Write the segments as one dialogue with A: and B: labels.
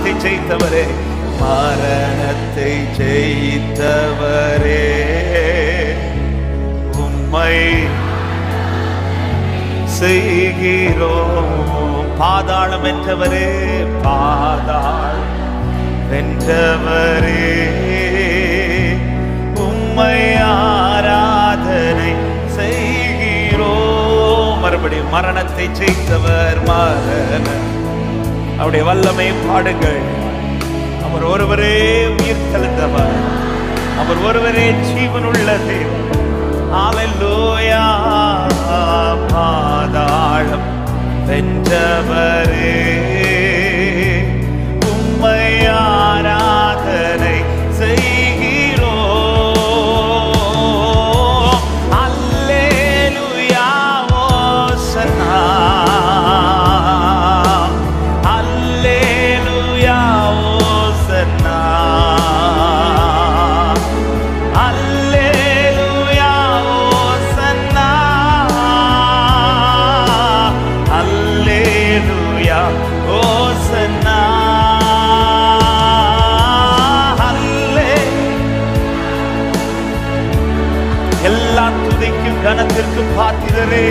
A: மரணத்தை ஜெயித்தவரே, மரணத்தை ஜெயித்தவரே, உம்மை செய்கிறோம். பாதாளம் வென்றவரே, பாதாளம் வென்றவரே, உம்மை ஆராதனை செய்கிறோம். மறுபடியும் மரணத்தை ஜெயித்தவர், மரண அவருடைய வல்லமை பாடுங்கள். அவர் ஒருவரே உயிர் தெழுந்தவர், அவர் ஒருவரே ஜீவனுள்ள தேவன். ஹல்லேலூயா. பாதாளம் வென்றவரே, உம்மை ஆராதனை செய்கிறோம். அல்லேலூயா ஓசன்னா, அல்லேலூயா ஓசன்னா, அல்லேலூயா ஓசன்னா, அல்லேலூயா ஓசன்னா. எல்லா துதிக்கும் கனத்திற்கும் பாத்திரரே,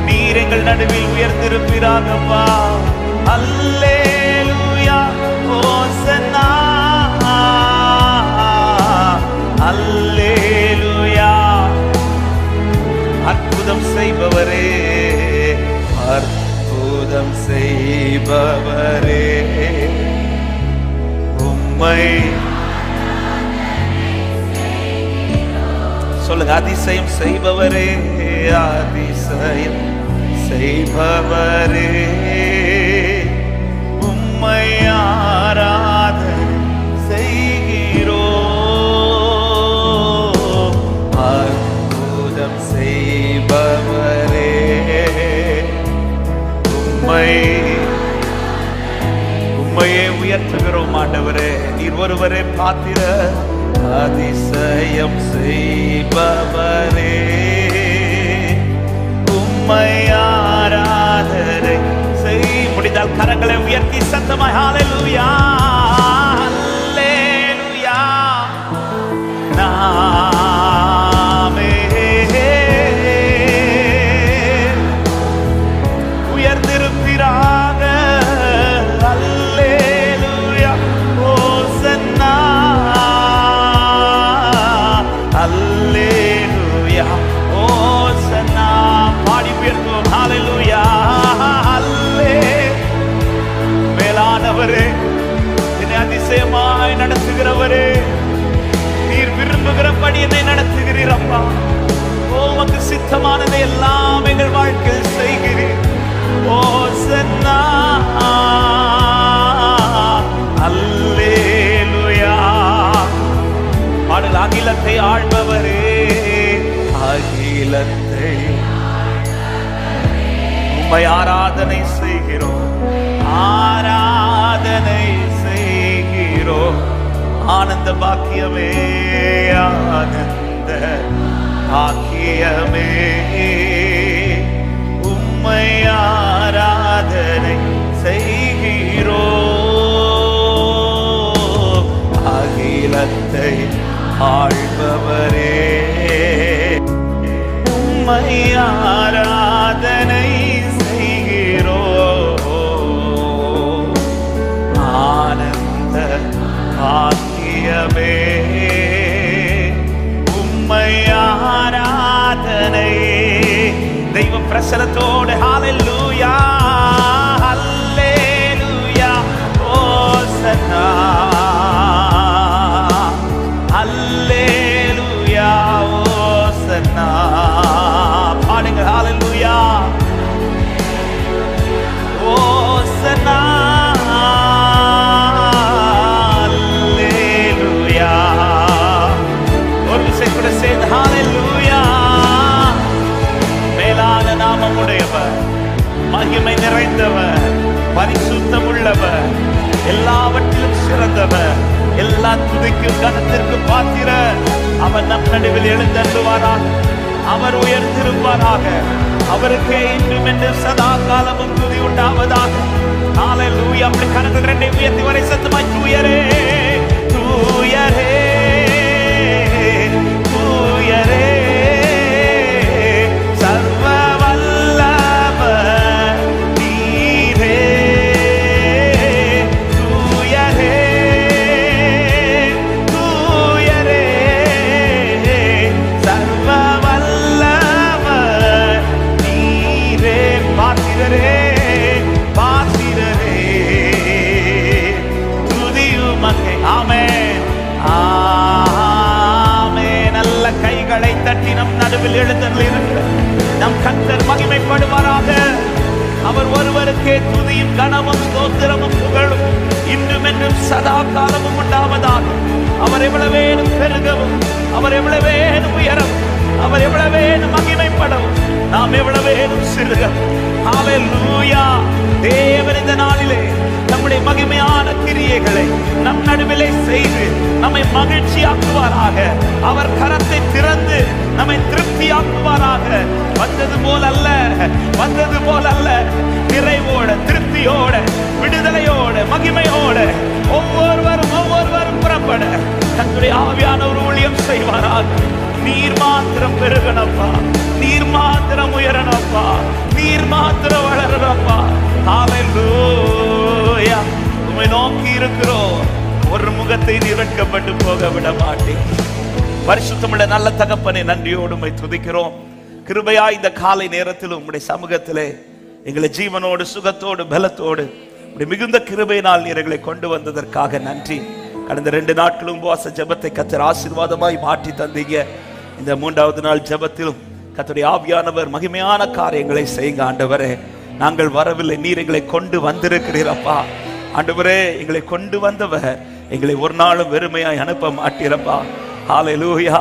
A: நீர் எங்கள் நடுவில் உயர்ந்திருப்பீராகப்பா. அல்லேலூயா ஓசன்னா, அல்லேலூயா. அற்புதம் செய்பவரே, அற்புதம் செய்பவரே, உம்மை சொல்லுங்க. அதிசயம் செய்பவரே, அதிசயம் செய்பவரே, உம்மை ஆராதனை செய்கிறோம். அற்புதம் செய்பவரே, உம்மையே உயர்த்துகிறோம் ஆண்டவரே. நீர் ஒருவரே பாத்திர. அதிசயம் செய்பவரே, உம்மை ஆராதனை செய். முடிந்தால் கரங்களை உயர்த்தி சத்தமாய் ஹல்லேலூயா, ஹல்லேலூயா. நாமே உயர்ந்திருப்பீராக. அல்லேலூயா ஓசன்னா, அல்லேலூயா ஓசன்னா. பாடி உயர்த்துவோம். ஹல்லேலூயா, அல்லே. மேலானவரே, என்னை அதிசயமாய் நடத்துகிறவரே, நீர் விரும்புகிறபடி என்னை நடத்துகிறீர் அப்பா. உமக்கு சித்தமானதை எல்லாம் எங்கள் வாழ்க்கையில் செய்கிறீர். ஓசன்னா, அல்லேலூயா. பாடல். அகிலத்தை ஆள்பவரே, அகிலத்தை உம்மை ஆராதனை செய்கிறோம், ஆராதனை செய்கிறோம். ஆனந்த பாக்கியமே, ஆனந்த பாக்கியமே, உம்மை ஆராதனை செய்கிறோம். அகிலத்தை ஆள்பவரே, உம்மை ஆராதனை செய்கிறோம். ஆனந்த பாக்கியமே, உம்மை ஆராதனை. தெய்வ பிரசன்னத்தோடு ஹல்லேலூயா, அல்லேலூயா ஓசன்னா, அல்லேலூயா ஓசன்னா. பாடுங்க. ஹல்லேலூயா ஓசன்னா, அல்லேலூயா. ஒரு விஷயம் கூட சேர்ந்து ஹல்லேலூயா. மேலான நாமம் உடையவர், மகிமை நிறைந்தவர், பரிசுத்தம் உள்ளவர், எல்லாவற்றிலும் சிறந்தவர், எல்லா துதிக்கும் கனத்திற்கு பாத்திர. அவர் நம் நடுவில் எழுந்தருவாராக, அவர் உயர்ந்திருப்பாராக. அவருக்கே இன்றும் என்று சதா காலமும் துதி உண்டாவதாக. உயர்த்தி வரை சத்தமாய் தூயரே தூயரே தூயரே சர்வ வல்லவர் நீரே தூயரே தூயரே சர்வ வல்லவர் நீரே பாத்திரரே பாத்திரரே துதியுமக்கே ஆமென் ஆமென். நல்ல கைகளை தட்டி நம் நடுவில் எழுந்தருளிருக்கிற நம் கர்த்தர் மகிமைப்படுவாராக. அவர் ஒருவருக்கே துதியும் கனமும் ஸ்தோத்திரமும் புகழும் இன்றும் என்றும் சதா காலமும் உண்டாவதாக. அவர் எவ்வளவேனும் பெருகவும், அவர் எவ்வளவேனும் உயரவும், அவர் எவ்வளவேனும் மகிமைப்படவும், நாம் எவ்வளவேனும் சிறுகவும். ஹல்லேலூயா. தேவன் இந்த நாளிலே நம்முடைய மகிமையான கிரியைகளை நம் நடுவிலே செய்து நம்மை மகிழ்ச்சியாக்குவாராக. அவர் கரத்தை திறந்து நம்மை திருப்தியாக்குவாராக. வந்தது போல் அல்ல, வந்தது போல் அல்ல, நிறைவோட, திருப்தியோட, விடுதலையோட, மகிமையோட ஒவ்வொருவரும் புறப்பட தன்னுடைய ஆவியான ஒரு ஊழியம் செய்வாராக. நீர் மாத்திரம் பெருகணப்பா, நீர் மாத்திரம் உயரணப்பா, நீர் மாத்திரம் வளரப்பா. ஹல்லேலூயா. உம்மை நோக்கி இருக்கிறோம், ஒரு முகத்தை நிரக்கப்பட்டு போக விட மாட்டேன். பரிசுத்தமுள்ள நல்ல தகப்பனை நன்றியோடு உம்மை துதிக்கிறோம். கிருபையா இந்த காலை நேரத்தில் உம்முடைய சமூகத்திலே எங்களை ஜீவனோடு சுகத்தோடு பலத்தோடு மிகுந்த கிருபையினால் நீர் எங்களை கொண்டு வந்ததற்காக நன்றி. கடந்த 2 நாட்களும் உபவாச ஜெபத்தை கர்த்தர் ஆசீர்வாதமாய் மாற்றி தந்தீங்க. இந்த 3வது நாள் ஜெபத்திலும் கர்த்தருடைய ஆவியானவர் மகிமையான காரியங்களை செய்யுங்க ஆண்டவரே. நாங்கள் வரவில்லை, நீர் எங்களை கொண்டு வந்திருக்கிறீரப்பா. ஆண்டவரே, எங்களை கொண்டு வந்தவர் எங்களை ஒரு நாளும் வெறுமையாய் அனுப்ப மாட்டீரப்பா. ஹல்லேலூயா.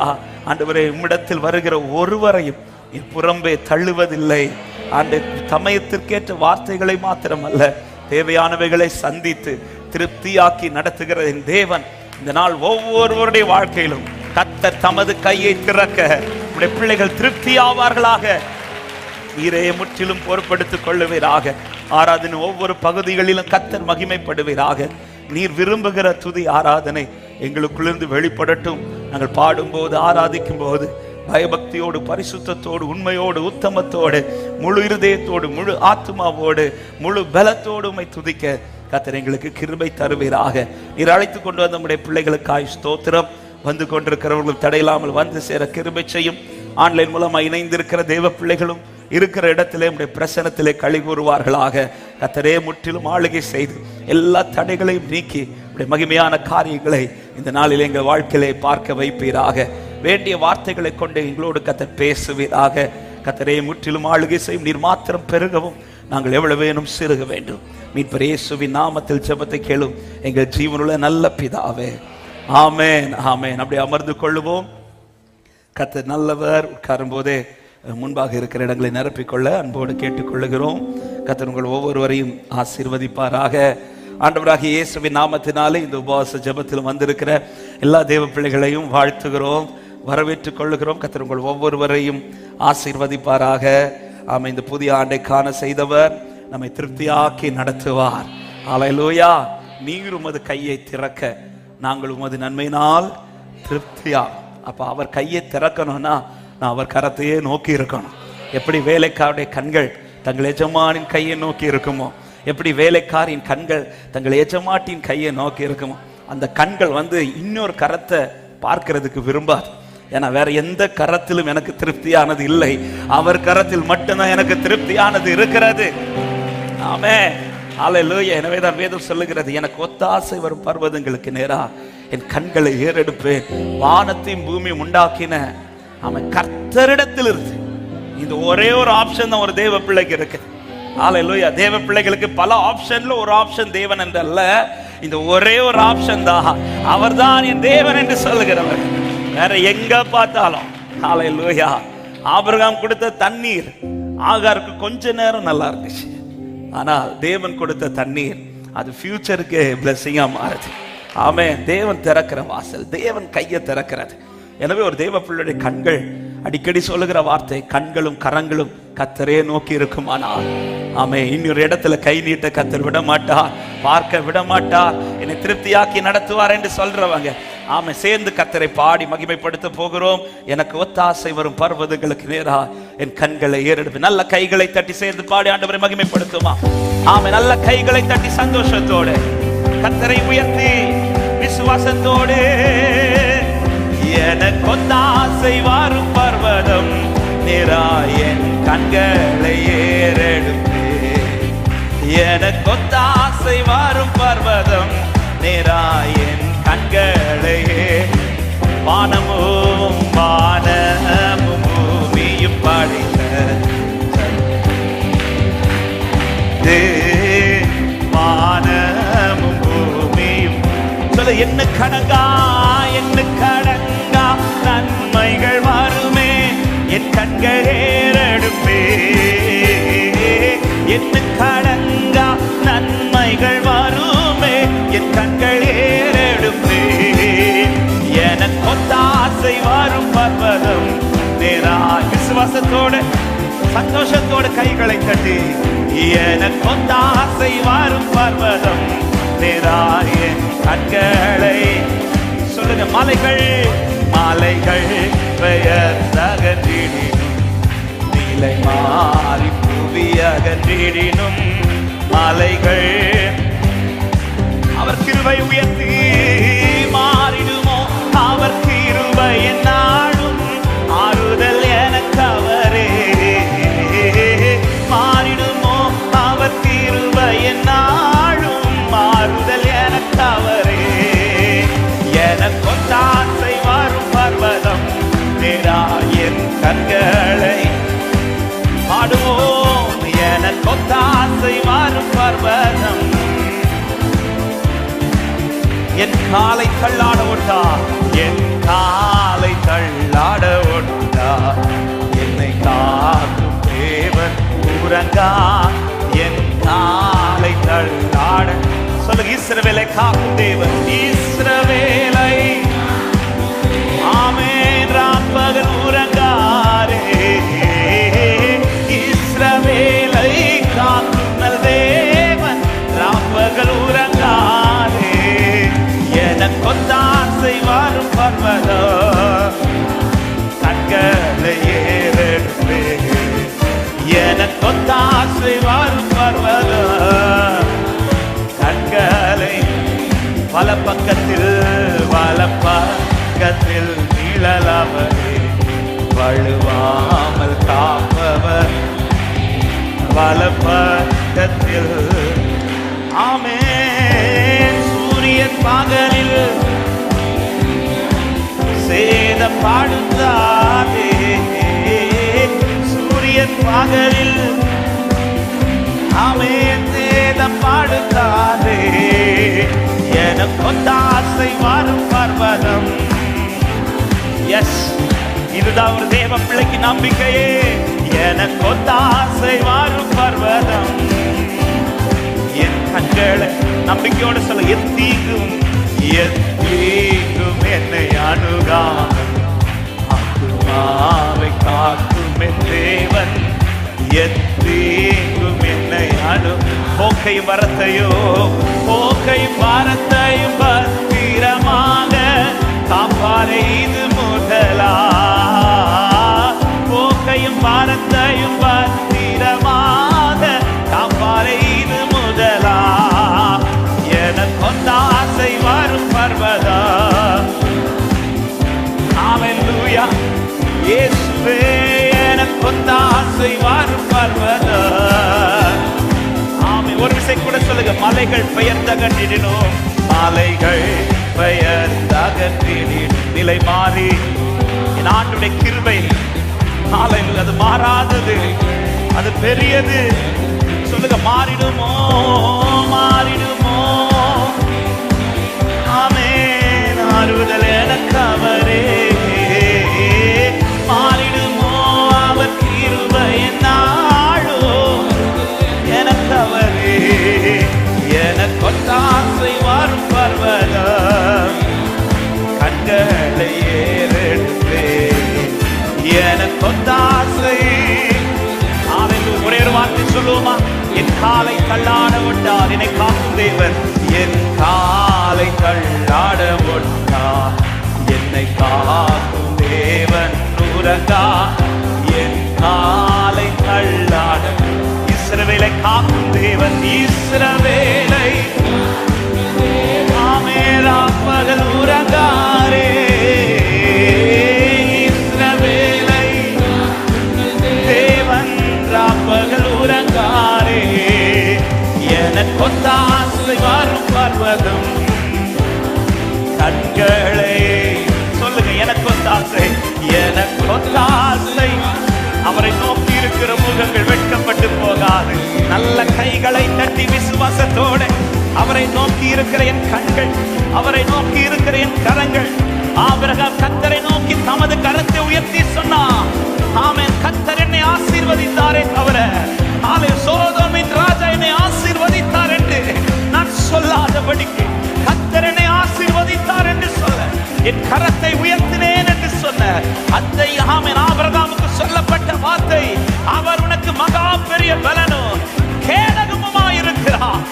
A: ஆண்டவரே, உம்மிடத்தில் வருகிற ஒருவரையும் புறம்பே தள்ளுவதில்லை. ஆண்டு சமயத்திற்கேற்ற வார்த்தைகளை மாத்திரமல்ல, தேவையானவைகளை சந்தித்து திருப்தியாக்கி நடத்துகிற என் தேவன் இந்த நாள் ஒவ்வொருவருடைய வாழ்க்கையிலும் கர்த்தர் தமது கையை திறக்க உடைய பிள்ளைகள் திருப்தியாவார்களாக. நீரே முற்றிலும் பொறுப்படுத்திக் கொள்ளுவீராக. ஆராதனை ஒவ்வொரு பகுதிகளிலும் கர்த்தர் மகிமைப்படுவீராக. நீர் விரும்புகிற துதி ஆராதனை எங்களுக்குள்ளிருந்து வெளிப்படட்டும். நாங்கள் பாடும்போது, ஆராதிக்கும் போது பயபக்தியோடு, பரிசுத்தத்தோடு, உண்மையோடு, உத்தமத்தோடு, முழு இருதயத்தோடு, முழு ஆத்மாவோடு, முழு பலத்தோடு உம்மை துதிக்க கர்த்தர் எங்களுக்கு கிருபை தருவீராக. நீர் அழைத்து கொண்டு வந்த நம்முடைய பிள்ளைகளுக்காய் ஸ்தோத்திரம். வந்து கொண்டிருக்கிறவர்கள் தடையில்லாமல் வந்து சேர கிருபை செய்யும். ஆன்லைன் மூலமாக இணைந்திருக்கிற தேவ பிள்ளைகளும் இருக்கிற இடத்திலே நம்முடைய பிரசனத்திலே களி கூறுவார்களாக. கர்த்தரே முற்றிலும் ஆளுகை செய்து எல்லா தடைகளையும் நீக்கி மகிமையான காரியங்களை இந்த நாளில் எங்கள் வாழ்க்கையிலே பார்க்க வைப்பீராக. வேண்டிய வார்த்தைகளை கொண்டு எங்களோடு கர்த்தர் பேசுவீராக. கர்த்தரே முற்றிலும் ஆளுகை செய்யும். நீர் மாத்திரம் பெருகவும், நாங்கள் எவ்வளவு வேணும் சிறுக வேண்டும். மீட்பர் இயேசுவின் நாமத்தில் ஜெபத்தை கேளும் எங்கள் ஜீவனுள்ள நல்ல பிதாவே. ஆமென் ஆமென். அப்படியே அமர்ந்து கொள்ளுவோம். கர்த்தர் நல்லவர். உட்காரும் போதே முன்பாக இருக்கிற இடங்களை நிரப்பிக்கொள்ள அன்போடு கேட்டுக்கொள்ளுகிறோம். கர்த்தர் உங்கள் ஒவ்வொருவரையும் ஆசீர்வதிப்பாராக. ஆண்டவராகிய இயேசுவின் நாமத்தினாலே இந்த உபவாச ஜெபத்தில் வந்திருக்கிற எல்லா தேவ பிள்ளைகளையும் வாழ்த்துகிறோம், வரவேற்றுக் கொள்ளுகிறோம். கர்த்தர் உங்கள் ஒவ்வொருவரையும் ஆசீர்வதிப்பாராக. ஆமென். இந்த புதிய ஆண்டை காண செய்தவர் நம்மை திருப்தியாக்கி நடத்துவார். ஹல்லேலூயா. நீர் உமது கையை திறக்க நாங்கள் உமது நன்மையினால் திருப்தியா. அப்ப அவர் கையை திறக்கணும்னா நான் அவர் கரத்தையே நோக்கி இருக்கணும். எப்படி வேலைக்காருடைய கண்கள் தங்கள் எஜமானின் கையை நோக்கி இருக்குமோ, எப்படி வேலைக்காரின் கண்கள் தங்கள் எஜமாட்டின் கையை நோக்கி இருக்குமோ, அந்த கண்கள் இன்னொரு கரத்தை பார்க்கிறதுக்கு விரும்பாது. ஏன்னா வேற எந்த கரத்திலும் எனக்கு திருப்தியானது இல்லை, அவர் கரத்தில் மட்டும்தான் எனக்கு திருப்தியானது இருக்கிறது. ஆமென். ஹல்லேலூயா. எனவேதான் வேதம் சொல்லுகிறது, எனக்கு ஒத்தாசை வரும் பர்வதங்களுக்கு நேரா என் கண்களை ஏறெடுப்பேன். வானத்தையும் பூமியும் உண்டாக்கின அவன் கர்த்தரிடத்தில் இருந்து. இந்த ஒரே ஒரு ஆப்ஷன் தான் ஒரு தேவ பிள்ளைக்கு இருக்கு. ஹல்லேலூயா. தேவ பிள்ளைகளுக்கு பல ஆப்ஷன்ல ஒரு ஆப்ஷன் தேவன் என்று அல்ல, இந்த ஒரே ஒரு ஆப்ஷன் தான். அவர்தான் என் தேவன் என்று சொல்லுகிறவர். வேற எங்க பார்த்தாலும். ஹல்லேலூயா. ஆபிரகாம் கொடுத்த தண்ணீர் ஆகாருக்கு கொஞ்ச நேரம் நல்லா இருந்துச்சு, ஆனால் தேவன் கொடுத்த தண்ணீர் அது ஃபியூச்சருக்கு பிளெஸிங்கா மாறுது. ஆமென். தேவன் திறக்கிற வாசல், தேவன் கையை திறக்கிறது. எனவே ஒரு தேவ பிள்ளையுடைய கண்கள், அடிக்கடி சொல்லுகிற வார்த்தை, கண்களும் கரங்களும் கர்த்தரே நோக்கி இருக்குமானால் ஆமென், இன்னொரு இடத்துல கை நீட்ட கர்த்தர் விட மாட்டார். பார்க்க விட மாட்டார், என்னை திருப்தியாக்கி நடத்துவார் என்று சொல்றவங்க ஆமை சேர்ந்து கர்த்தரை பாடி மகிமைப்படுத்த போகிறோம். எனக்கு ஒத்தாசை வரும் பர்வதங்களுக்கு நேரா என் கண்களை ஏறெடுப்பு. நல்ல கைகளை தட்டி சேர்ந்து பாடி ஆண்டவரை மகிமைப்படுத்துமா. ஆமை நல்ல கைகளை தட்டி சந்தோஷத்தோடு கர்த்தரை உயர்த்தி விசுவாசத்தோடு எனக்கு ஒத்தாசை வரும் பர்வதம் நேரா என் கண்களை ஏறெடுப்பே. எனக்கு ஒத்தாசை வரும் பர்வதம் நேரா என் கண்களையே. வானமும் வானமும் பூமியும் படைத்த வானமும் பூமியும் சொல்ல என்ன கடங்கா நன்மைகள் வருமே என் கண்கள் ஏறெடுப்பே. என்ன கடங்கா நன்மைகள் வருமே என் கண்கள் ஏறெடுப்பே. எனக்கு ஒத்தாசை வரும் பர்வதம் நேரா விசுவாசத்தோடு சந்தோஷத்தோடு கைகளை தட்டி எனக்கு ஒத்தாசை வரும் பர்வதம் நேரா என் கண்களை சொல்லுங்க. மலைகள் மலைகள் பெயர் அகன்றிடினும் நிலை மாறி புவி அகன்றிடினும் மலைகள் அவர் கிருபை உயர்த்தி மாறிடுமோ. அவர் கிருபை என்னாலும் ஆறுதல் எனக்கு அவரே. மாறிடுமோ அவர் கிருபை என்னாலும் ஆறுதல் எனக்கு அவரே. எனக்கு ஒத்தாசை வரும் பர்வதம் நேரா என் கண்களை பாடுவோம். எனக்கு ஒத்தாசை வரும் பர்வதம் என் காலை தள்ளாட ஒட்டா என் காலை தள்ளாட ஒட்டா. என்னை காக்கும் தேவன் உறங்கா என் காலை தள்ளாட சொல்லுங்க. இஸ்ரவேலை காக்கும் தேவன் இஸ்ரவேலை ஆமென் ராப்பகல் உறங்காரே. இஸ்ரவேலை காக்கும் நல் தேவன் ராப்பகல் உறங்காரே. எனக்கு ஒத்தாசை வரும் பர்வதம் கண்களை ஏறெடுப்பே. எனக்கு ஒத்தாசை வரும் பர்வதம் கண்களை வலப்பக்கத்தில் நிழலவரே. வழுவாமல் காப்பவர் வலப்பக்கத்தில் ஆமென். சூரியன் பகலில் சேதப்படுத்தாதே. சூரியன் பகலில் ஆமென் சேதப்படுத்தாதே. எனக்கு ஒத்தாசை வரும் பர்வதம். எஸ், இதுதான் ஒரு தேவ பிள்ளைக்கு நம்பிக்கையே. எனக்கு ஒத்தாசை வரும் பர்வதம் என் கண்களை நம்பிக்கையோடு சொல்ல. எத்தீங்கும் என்னை அணுகாமல் ஆத்துமாவை காக்கும் என் தேவன். எத்தீங்கும் என்னை போக்கையும் வரத்தையும் பத்திரமாக காப்பாரே. இது முதலா போக்கையும் வரத்தையும் பத்திரமாக காப்பாரே. இது முதலா எனக்கு ஒத்தாசை வரும் பர்வதம். ஹல்லேலூயா இயேசுவே. எனக்கு ஒத்தாசை வரும் பர்வதம். ஆமென். ஒரு விசை கூட சொல்லுங்க. மலைகள் பெயர்ந்தகன்றிடினும் மலைகள் பெயர்ந்தகன்றிடினும் நிலை மாறி என் ஆண்டவருடைய கிருபை ஹல்லேலூயா அது மாறாதது, அது பெரியது. சொல்லுங்க. மாறிடுமோ மாறிடுமோ ஆமென். ஆறுதல் எனக்கு அவரே. மாறிடுமோ அவர் கிருபை என்னாளோ எனக்கு அவரே. எனக்கு ஒத்தாசை வரும் பர்வதம் கண்களை ஏறெடுப்பே. எனக்கு ஒத்தாசை ஒரே ஒரு வார்த்தை சொல்லுவோமா? என் காலை தள்ளாட விட்டார் என்னை காக்கும் தேவன். இஸ்ரவேலை ஆமேராப்பகல் உறங்காரே, இஸ்ரவேலை தேவன் ராப்பகல் உறங்காரே. எனக்கு ஒத்தாசை வரும் பர்வதம் கண்களை சொல்லுங்க, எனக்கு ஒத்தாசை, எனக்கு ஒத்தாசை. அவரை நோக்கி இருக்கிற முகங்கள் வெட்கப்பட்டு போகாது. நல்ல கைகளை தட்டி விசுவாசத்தோட அவரை நோக்கி இருக்கிற என் கண்கள், அவரை நோக்கி இருக்கிற என் கரங்கள். ஆபிரகாம் கர்த்தரை நோக்கி தமது கரத்தை உயர்த்தி சொன்னார், ஆமென், கர்த்தர் என்னை ஆசீர்வதித்தாரே தவிர சோதோமின் ராஜா என்னை ஆசீர்வதித்தார் என்று நான் சொல்லாதபடிக்கு கர்த்தர் என்னை ஆசீர்வதித்தார் என்று சொல்ல, என் கரத்தை உயர்த்தினேன் என்று சொன்ன அந்த ஆமென் ஆபிரகாமுக்கு சொல்லப்பட்ட வார்த்தை, அவர் உனக்கு மகா பெரிய பலனும் கேடகமுமாயிருக்கிறார்.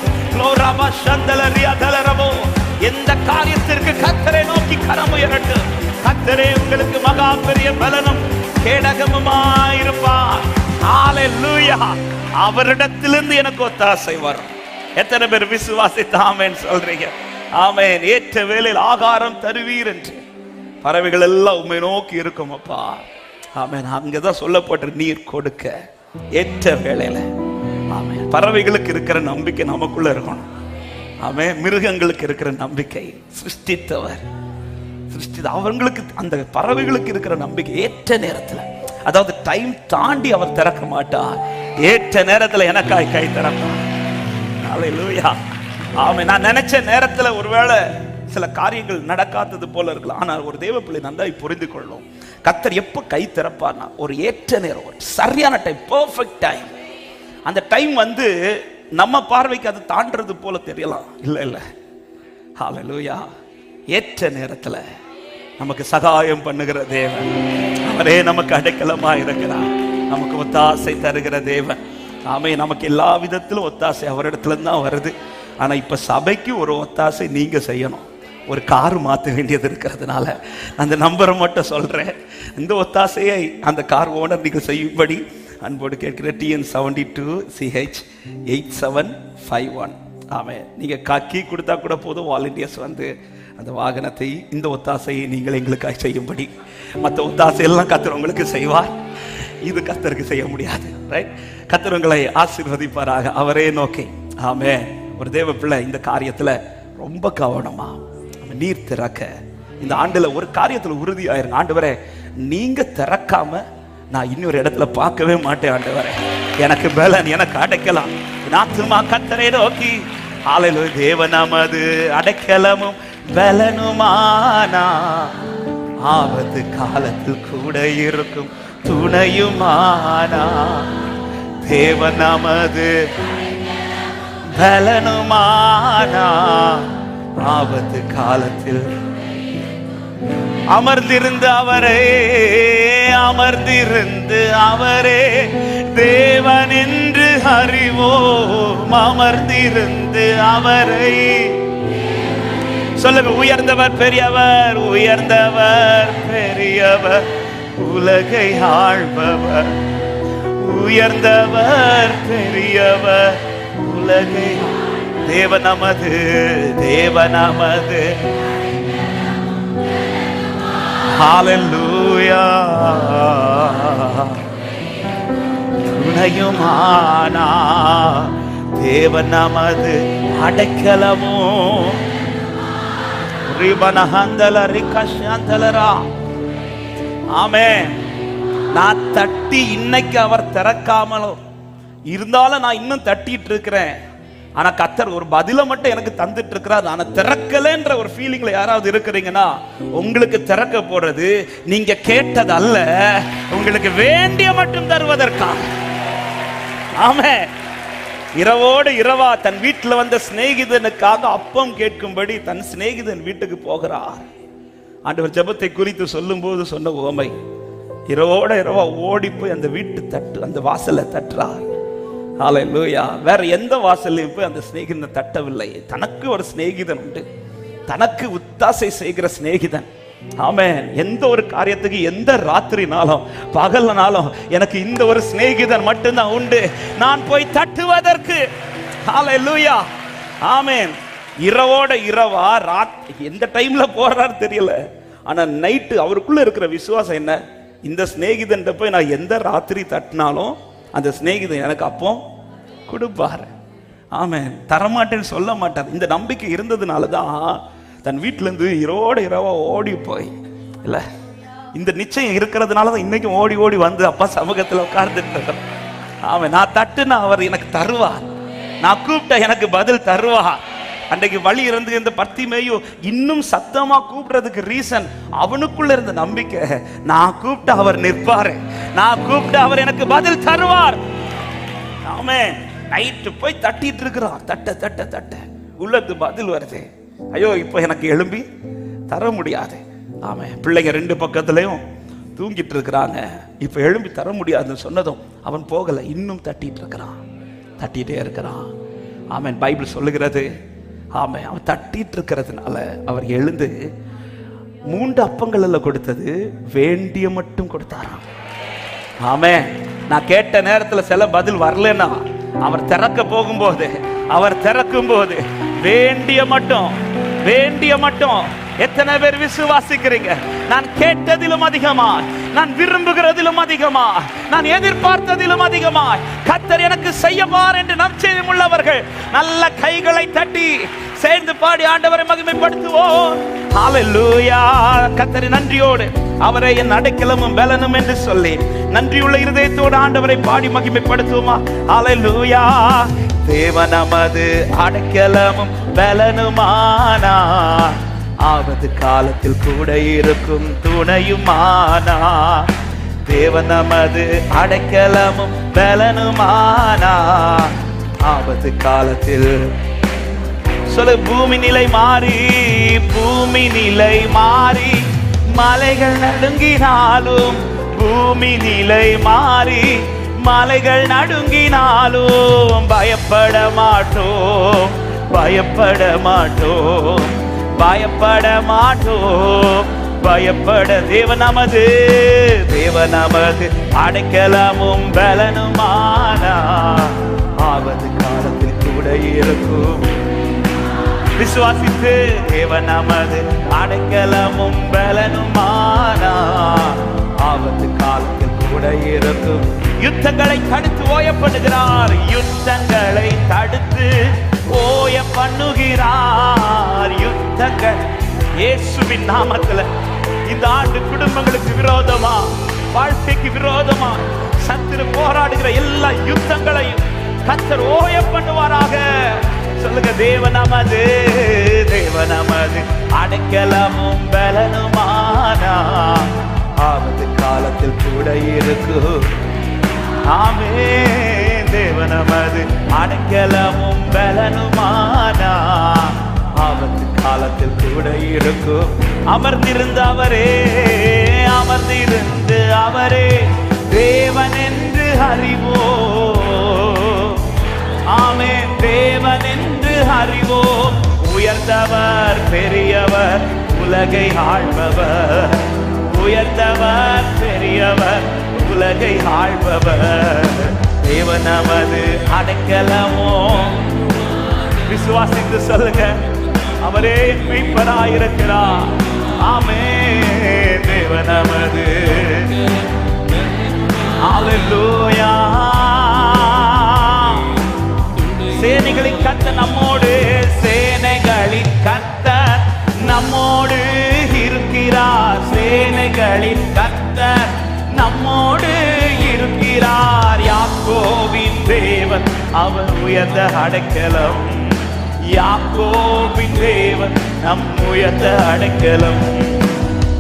A: எந்த காரியத்திற்கு கர்த்தரை நோக்கி கரம் உயரட்டும். கர்த்தரே உங்களுக்கு மகா பெரிய பலனும் கேடகமுமாயிருப்பார். ஹல்லேலூயா. அவரிடத்திலிருந்து எனக்கு ஒத்தாசை வரும். எத்தனை பேர் விசுவாசித்து ஆமென் சொல்றீங்க? ஆமென். ஏற்ற வேளையில் ஆகாரம் தருவீர் என்று பறவைகள் எல்லாம் உம்மை நோக்கி இருக்கும் அப்பா. ஆமென். அங்கதான் சொல்லப்பட்ட நீர் கொடுக்க ஏற்ற வேளையில. ஆமென். பறவைகளுக்கு இருக்கிற நம்பிக்கை நமக்குள்ள இருக்கணும். ஆமென். மிருகங்களுக்கு இருக்கிற நம்பிக்கை சிருஷ்டித்தவர் அவங்களுக்கு, அந்த பறவைகளுக்கு இருக்கிற நம்பிக்கை ஏற்ற நேரத்தில், அதாவது டைம் தாண்டி அவர் திறக்க மாட்டார். ஏற்ற நேரத்தில் எனக்காய் கை திறப்பார். ஹல்லேலூயா. ஆமென். நான் நினைச்ச நேரத்தில் ஒருவேளை சில காரியங்கள் நடக்காதது போல இருக்கலாம். ஆனால் ஒரு தேவ பிள்ளை நன்றாய் புரிந்து கொள்ளும், கர்த்தர் எப்ப கை திறப்பார்னா ஒரு ஏற்ற நேரம், ஒரு சரியான டைம், பெர்ஃபெக்ட் டைம். அந்த டைம் வந்து நம்ம பார்வைக்கு அது தாண்டறது போல தெரியலாம். இல்ல ஹல்லேலூயா. ஏற்ற நேரத்தில் நமக்கு சகாயம் பண்ணுகிற தேவன், அவரே நமக்கு அடைக்கலமா இருக்கிறார், நமக்கு ஒத்தாசை தருகிற தேவன். ஆமென். நமக்கு எல்லா விதத்திலும் ஒத்தாசை அவரிடத்துல தான் வருது. ஆனா இப்ப சபைக்கு ஒரு ஒத்தாசை நீங்க செய்யணும். ஒரு கார் மாற்ற வேண்டியது இருக்கிறதுனால அந்த நம்பரை மட்டும் சொல்றேன். இந்த ஒத்தாசையை அந்த கார் ஓனர் நீங்கள் செய்யும்படி அன்போடு கேட்கிற TN72CH 8751. ஆமென். நீங்க கீ கொடுத்தா கூட போதும், வாலண்டியர்ஸ் வந்து அந்த வாகனத்தை, இந்த ஒத்தாசையை நீங்கள் எங்களுக்காக செய்யும்படி. மற்ற ஒத்தாசை எல்லாம் கர்த்தர் உங்களுக்கு செய்வார், இது கர்த்தருக்கு செய்ய முடியாது. ரைட்? கர்த்தர் உங்களை ஆசீர்வதிப்பாராக, அவரே நோக்கி. ஆமென். ஒரு தேவ பிள்ளை இந்த காரியத்துல ரொம்ப கவனமா நீர் திறக்க இந்த ஆண்டுல ஒரு காரியத்துல உறுதியாயிருங்க. ஆண்டவரே, நீங்க திறக்காம நான் இன்னொரு இடத்துல பார்க்கவே மாட்டேன். ஆண்டவரே, எனக்கு பலன், எனக்கு அடைக்கலாம். ஆத்துமா கர்த்தரை நோக்கி. ஹல்லேலூயா. தேவன் நமது அடைக்கலமும் பலனுமானா, ஆபத்து காலத்தில் கூட இருக்கும் துணையுமானா. தேவன் நமது பலனுமானா, ஆபத்து காலத்தில் அமர்ந்திருந்து அவரே தேவன் என்று அறிவோம். அமர்ந்திருந்து அவரை சொல்லுங்க. உயர்ந்தவர் பெரியவர், உயர்ந்தவர் பெரியவர், உலகை ஆள்பவர். உயர்ந்தவர் பெரியவர், உலகை தேவனமது ஹல்லேலூயா. துணையுமானா தேவன் நமது அடைக்கலமோ. ஆமென். நான் தட்டி இன்னைக்கு அவர் திறக்காமலும் இருந்தாலும் நான் இன்னும் தட்டிட்டு இருக்கிறேன். ஆனா கர்த்தர் ஒரு பதில மட்டும் எனக்கு தந்துட்டு இருக்கிறார். ஆனா திறக்கலன்ற ஒரு ஃபீலிங்ல யாராவது இருக்கிறீங்கன்னா, உங்களுக்கு திறக்க போறது நீங்க கேட்டது அல்ல, உங்களுக்கு வேண்டிய மட்டும் தருவதற்காக. ஆமென். இரவோடு இரவா தன் வீட்டில் வந்த சிநேகிதனுக்காக அப்பம் கேட்கும்படி தன் சிநேகிதன் வீட்டுக்கு போகிறார். ஆண்டவர் ஜெபத்தை குறித்து சொல்லும் போது சொன்ன உவமை, இரவோட இரவா ஓடி போய் அந்த வீட்டு தட்டு, அந்த வாசலை தட்டுறார். ஹல்லேலூயா. வேற எந்த வாசலையும் போய் அந்த சிநேகிதனை தட்டவில்லை. தனக்கு ஒரு சிநேகிதன் உண்டு, தனக்கு ஒத்தாசை செய்கிற சிநேகிதன். ஆமென். எந்த ஒரு காரியத்துக்கு, எந்த ராத்திரினாலும் பகல்னாலும் எனக்கு இந்த ஒரு சிநேகிதன் மட்டும்தான் உண்டு, நான் போய் தட்டுவதற்கு. ஹல்லேலூயா, ஆமென். இரவோட இரவா எந்த டைம்ல போறாரு தெரியல, ஆனா நைட்டு அவருக்குள்ள இருக்கிற விசுவாசம் என்ன, இந்த சிநேகிதன் போய் நான் எந்த ராத்திரி தட்டினாலும் அந்த சிநேகிதன் எனக்கு அப்போ கொடுப்பாரு. ஆமென். தரமாட்டேன்னு சொல்ல மாட்டார். இந்த நம்பிக்கை இருந்ததுனாலதான் தன் வீட்டுல இருந்து இரவோட இரவா ஓடி போய் இல்ல, இந்த நிச்சயம் இருக்கிறதுனாலதான் இன்னைக்கும் ஓடி ஓடி வந்து அப்பா சமூகத்துல உட்கார்ந்துட்டு. ஆமென். நான் தட்டுனா அவர் எனக்கு தருவார், நான் கூப்பிட்ட எனக்கு பதில் தருவார். அன்றைக்கு வழி இருந்து இந்த பர்த்திமேயு இன்னும் சத்தமா கூப்பிடுறதுக்கு ரீசன் அவனுக்குள்ள இருந்த நம்பிக்கை. நான் கூப்பிட்ட அவர் நிற்பாரு, நான் கூப்பிட்ட அவர் எனக்கு பதில் தருவார். ஆமென். நைட்டு போய் தட்டிட்டு இருக்கிறான், தட்ட தட்ட தட்ட உள்ளது பதில் வருது. ஐயோ இப்ப எனக்கு எழும்பி தர முடியாது. ஆமென். பிள்ளைங்க 2 பக்கத்துலயும் தூங்கிட்டு இருக்கிறாங்க, இப்ப எழும்பி தர முடியாதுன்னு சொன்னதும் அவன் போகல, இன்னும் தட்டிட்டு இருக்கிறான், தட்டிட்டே இருக்கிறான். ஆமென். பைபிள் சொல்லுகிறது, ஆமென், அவன் தட்டிட்டு இருக்கிறதுனால அவர் எழுந்து 3 அப்பங்கள் கொடுத்தது வேண்டிய மட்டும் கொடுத்தாராம். ஆமென். நான் கேட்ட நேரத்துல சில பதில் வரலன்னா அவர் திறக்க போகும்போது, அவர் திறக்கும் போது வேண்டிய மட்டும், வேண்டிய மட்டும். எத்தனை பேர் விசுவாசிக்கிறீங்க? நான் கேட்டதிலும் அதிகமா, நான் விரும்புகிறதிலும் அதிகமா, நான் எதிர்பார்த்ததிலும் அதிகமா கர்த்தர் எனக்கு செய்யவார் என்று நம்பிக்கையும் உள்ளவர்கள் நல்ல கைகளை தட்டி சேர்ந்து பாடி ஆண்டவரை மகிமைப்படுத்துவோம். ஹல்லேலூயா. கர்த்தரை நன்றியோடு, அவரை என் அடைக்கலமும் பலனும் என்று சொல்லி நன்றியுள்ள இருதயத்தோடு ஆண்டவரை பாடி மகிமைப்படுத்துவோமா? ஹல்லேலூயா. தேவன் நமது அடைக்கலமும் பலனுமானா, ஆபத்து காலத்தில் கூட இருக்கும் துணையுமானா. தேவன் நமது அடைக்கலமும் பலனுமானா, ஆபத்து காலத்தில் சொல்ல. பூமி நிலை மாறி, பூமி நிலை மாறி மலைகள் நடுங்கினாலும், பூமி நிலை மாறி மலைகள் நடுங்கினாலும் பயப்பட மாட்டோம், பயப்பட மாட்டோம், பயப்பட மாட்டோம், பயப்பட. தேவன் நமது, தேவன் நமது அடைக்கலமும் பலனுமானா, ஆபத்து காலத்தில் கூட இருக்கும். விசுவாசித்து தேவன் நமது அடைக்கலமும் பலனுமானா, ஆபத்து காலத்தில் கூட இருக்கும். யுத்தங்களை தடுத்து ஓய பண்ணுகிறார், யுத்தங்களை தடுத்து ஓய பண்ணுகிறார். யுத்தங்கள் இயேசுவின் நாமத்துல இந்த ஆண்டு குடும்பங்களுக்கு விரோதமா, வாழ்க்கைக்கு விரோதமா சத்துரு போராடுகிற எல்லா யுத்தங்களையும் கர்த்தர் ஓய பண்ணுவாராக. சொல்லுங்க, தேவன் நமது, தேவன் நமது அடைக்கலமும் பலனுமானா, ஆபத்து காலத்தில் கூட இருக்கும். ஆமென். தேவன் நமது அடைக்கலமும் பலனுமானா, ஆபத்து காலத்தில் கூட இருக்கும். அமர்ந்திருந்த அவரே, அமர்ந்திருந்து அவரே தேவன் என்று அறிவோம். ஆமென். தேவன் என்று அறிவோம். உயர்ந்தவர் பெரியவர், உலகை ஆள்பவர். உயர்ந்தவர் பெரியவர், உலகை ஆள்பவர். தேவன் நமது அடைக்கலமோ. விசுவாசித்து சொல்லுங்க, அவரே மீட்பராயிருக்கிறார். ஆமென். தேவன் நமது. ஹல்லேலூயா. சேனைகளின் கர்த்தர் நம்மோடு, சேனைகளின் கர்த்தர் நம்மோடு இருக்கிறார். சேனைகளின் கர்த்தர் நம்மோடு இருக்கிறார். யாக்கோபின் தேவன் அவர் உயர்ந்த அடைக்கலம். யாக்கோபின் தேவன் நம் உயர்ந்த அடைக்கலம்.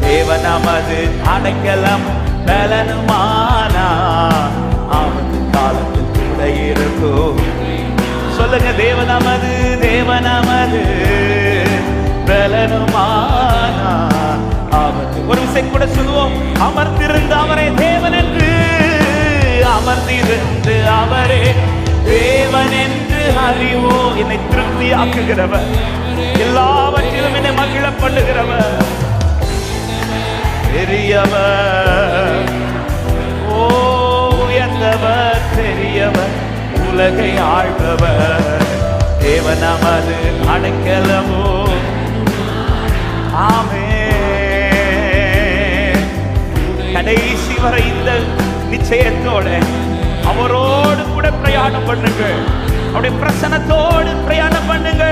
A: தேவன் நமது அடைக்கலம் பலனுமானா, ஆபத்து காலத்தில் கூட இருக்கும். சொல்லுங்க, தேவன் நமது, தேவன் நமது பலனுமானா, ஆபத்து. ஒரு விஷயம் கூட சொல்லுவோம், அமர்ந்திருந்து அவரே தேவன் என்று, அமர்ந்திருந்து அவரே தேவன் என்று அறிவோம். என்னை திருப்தி ஆக்குகிறவர், எல்லாவற்றிலும் என்னை மகிழ பண்ணுகிறவர், பெரியவர், ஓ உயர்ந்தவர், பெரியவர், உலகை ஆள்பவர். தேவன் நமது அடைக்கலமோ. ஆமென். கடைசி வரை இந்த நிச்சயத்தோட அவரோடு கூட பிரயாணம் பண்ணுங்க. அப்படியே பிரசன்னத்தோடு பிரயாணம் பண்ணுங்க.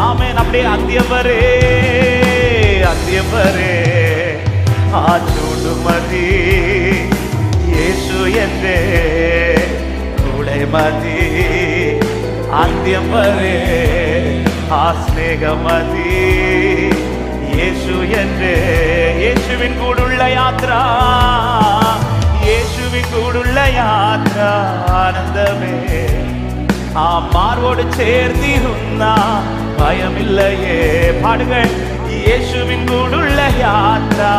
A: ஆமென். அப்படியே அந்தியவரே அந்தியவரே ஆச்சூடுமதி இயேசு என்றே கூடைமதி அந்தியவரே ஆஸ்நேகமதி இயேசு என்றே. இயேசுவின் கூடுள்ள யாத்ரா, இயேசுவின் கூடுள்ள யாத்ரா ஆனந்தமே. மார்வோடு சேர்ந்திருந்தா பயமில்லையே. பாடுங்கள். இயேசுவின் கூடுள்ள யாத்ரா.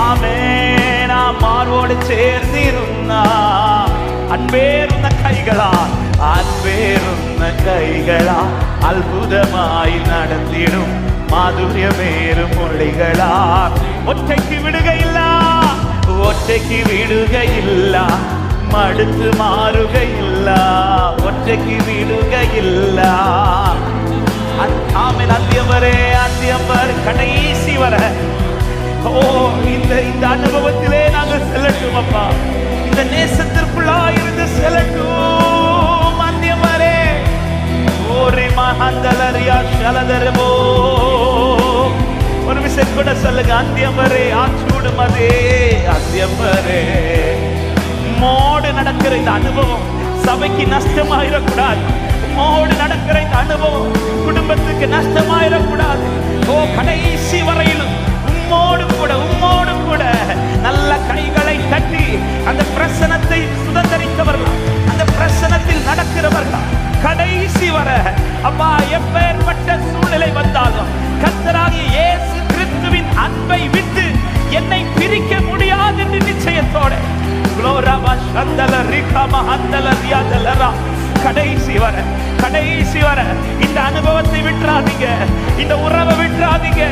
A: ஆமென். மார்வோடு சேர்ந்திருந்தா அன்பேருந்த கைகளா, அன்பேருந்த கைகளா அற்புதமாய் நடத்திடும் மாதுரியமேறு மொழிகளா. ஒற்றைக்கு விடுகையில்லா, ஒற்றைக்கு விடுகையில்லா, மடுத்து மாறுகையில்லா, ஒற்றைக்கு விடுகையில்லா. ஆமென். அந்தியவரே அந்தியவர் கடைசி வர. ஓ இந்த அனுபவத்திலே நாங்கள் செல்லட்டும் அப்பா. இந்த நேசத்திற்குள்ளா இருந்து செல்லட்டும் அந்தியவரே. ஓரி மகந்தலரியா சலதரமோ. ஒரு விஷயம் கூட சொல்லுங்க. அந்தியவரே ஆச்சூடுமதே அந்தியவரே. மோடு நடக்கிற இந்த அனுபவம் சபைக்கு நஷ்டமாயிடக்கூடாது. மோடு நடக்கிற இந்த அனுபவம் குடும்பத்துக்கு நஷ்டமாயிடக்கூடாது. ஓ கடைசி வரையிலும் உம்மோடு கூட நல்ல கைகளை தட்டி அந்த பிரசனத்தை சுதந்தரித்தவர்களா, அந்த பிரசனத்தில் நடக்கிறவர்களா கடைசி வர. அப்பா எப்பேற்பட்ட சூழ்நிலை வந்தாலும் கர்த்தராகிய இயேசு கிறிஸ்துவின் அன்பை விட்டு என்னை பிரிக்க முடியாது என்று நிச்சயத்தோட கடைசி வர இந்த அனுபவத்தை விட்டுறாதீங்க. இந்த உறவை விட்டுறாதீங்க.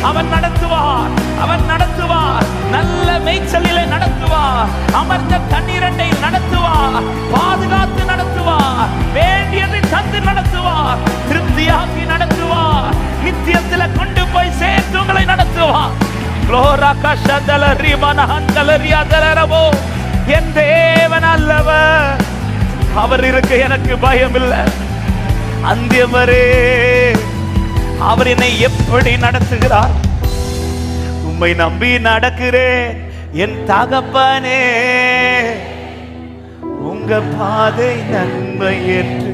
A: அவன் நடத்துவார், அவன் நடத்துவார். நல்ல மேய்ச்சலிலே நடத்துவார். அமர்ந்த தண்ணீரண்டை நடத்துவார். பாதுகாத்து நடத்துவார். வேண்டியதை தந்து நடத்துவார். திருப்தியாக்கி நடத்துவார். நித்தியத்துல கொண்டு போய் சேர்த்து உங்களை நடத்துவார். என் தேவன் அல்லவர், அவர் இருக்க எனக்கு பயம் இல்லை. அந்தியவரே அவர் என்னை எப்படி நடத்துகிறார். உம்மை நம்பி நடக்கிறேன் என் தகப்பனே. உங்க பாதை நன்மை என்று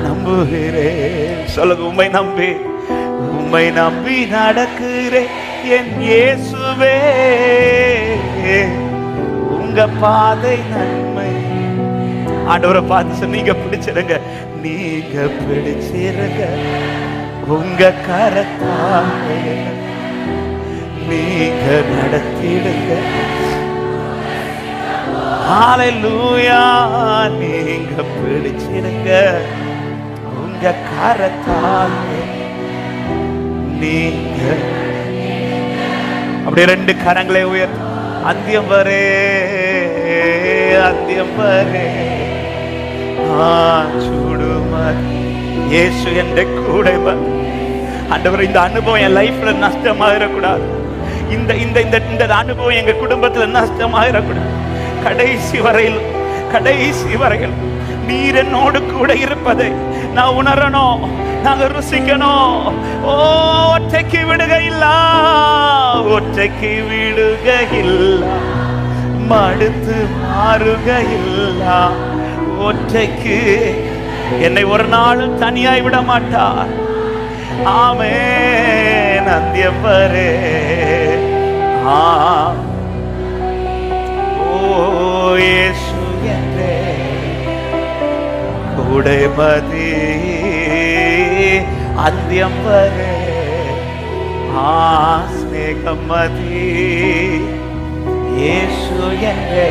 A: நம்புகிறேன். சொல்லுங்க. உம்மை நம்பி நடக்கிறேன் என் இயேசுவே. உங்க பாதை நன்மை. ஆண்டவரை பார்த்து நீங்க பிடிச்சிருங்க, நீங்க பிடிச்சிருங்க. உங்க கரத்தால நீங்க நடத்திடுங்க. ஹல்லேலூயா. நீங்க பிடிச்சிருங்க. உங்க கரத்தால நீங்க. அப்படியே ரெண்டு கரங்களை உயர். அந்தியம் வரே அந்தியம் வரே சூடுமதி இயேசு என்ற கூட. ஆண்டவர் இந்த அனுபவம் என் லைஃப்ல நஷ்டமாயிடக்கூடாது. இந்த இந்த இந்த அனுபவம் எங்க குடும்பத்துல நஷ்டமாயிடக்கூடாது. கடைசி வரையில் நீர் என்னோடு கூட இருப்பதை நான் உணரணும், நாங்க ருசிக்கணும். ஓ ஒற்றைக்கு விடுகையில்லா, ஒற்றைக்கு விடுகையில்லா, மடுத்து மாறுகையில்லா. ஒற்றைக்கு என்னை ஒரு நாளும் தனியாய் விட மாட்டார். ஆமென். அந்தியவரே ஓ இயேசு என்றே கூடைமதி அந்தியவரே ஸ்நேகமதி இயேசு என்றே.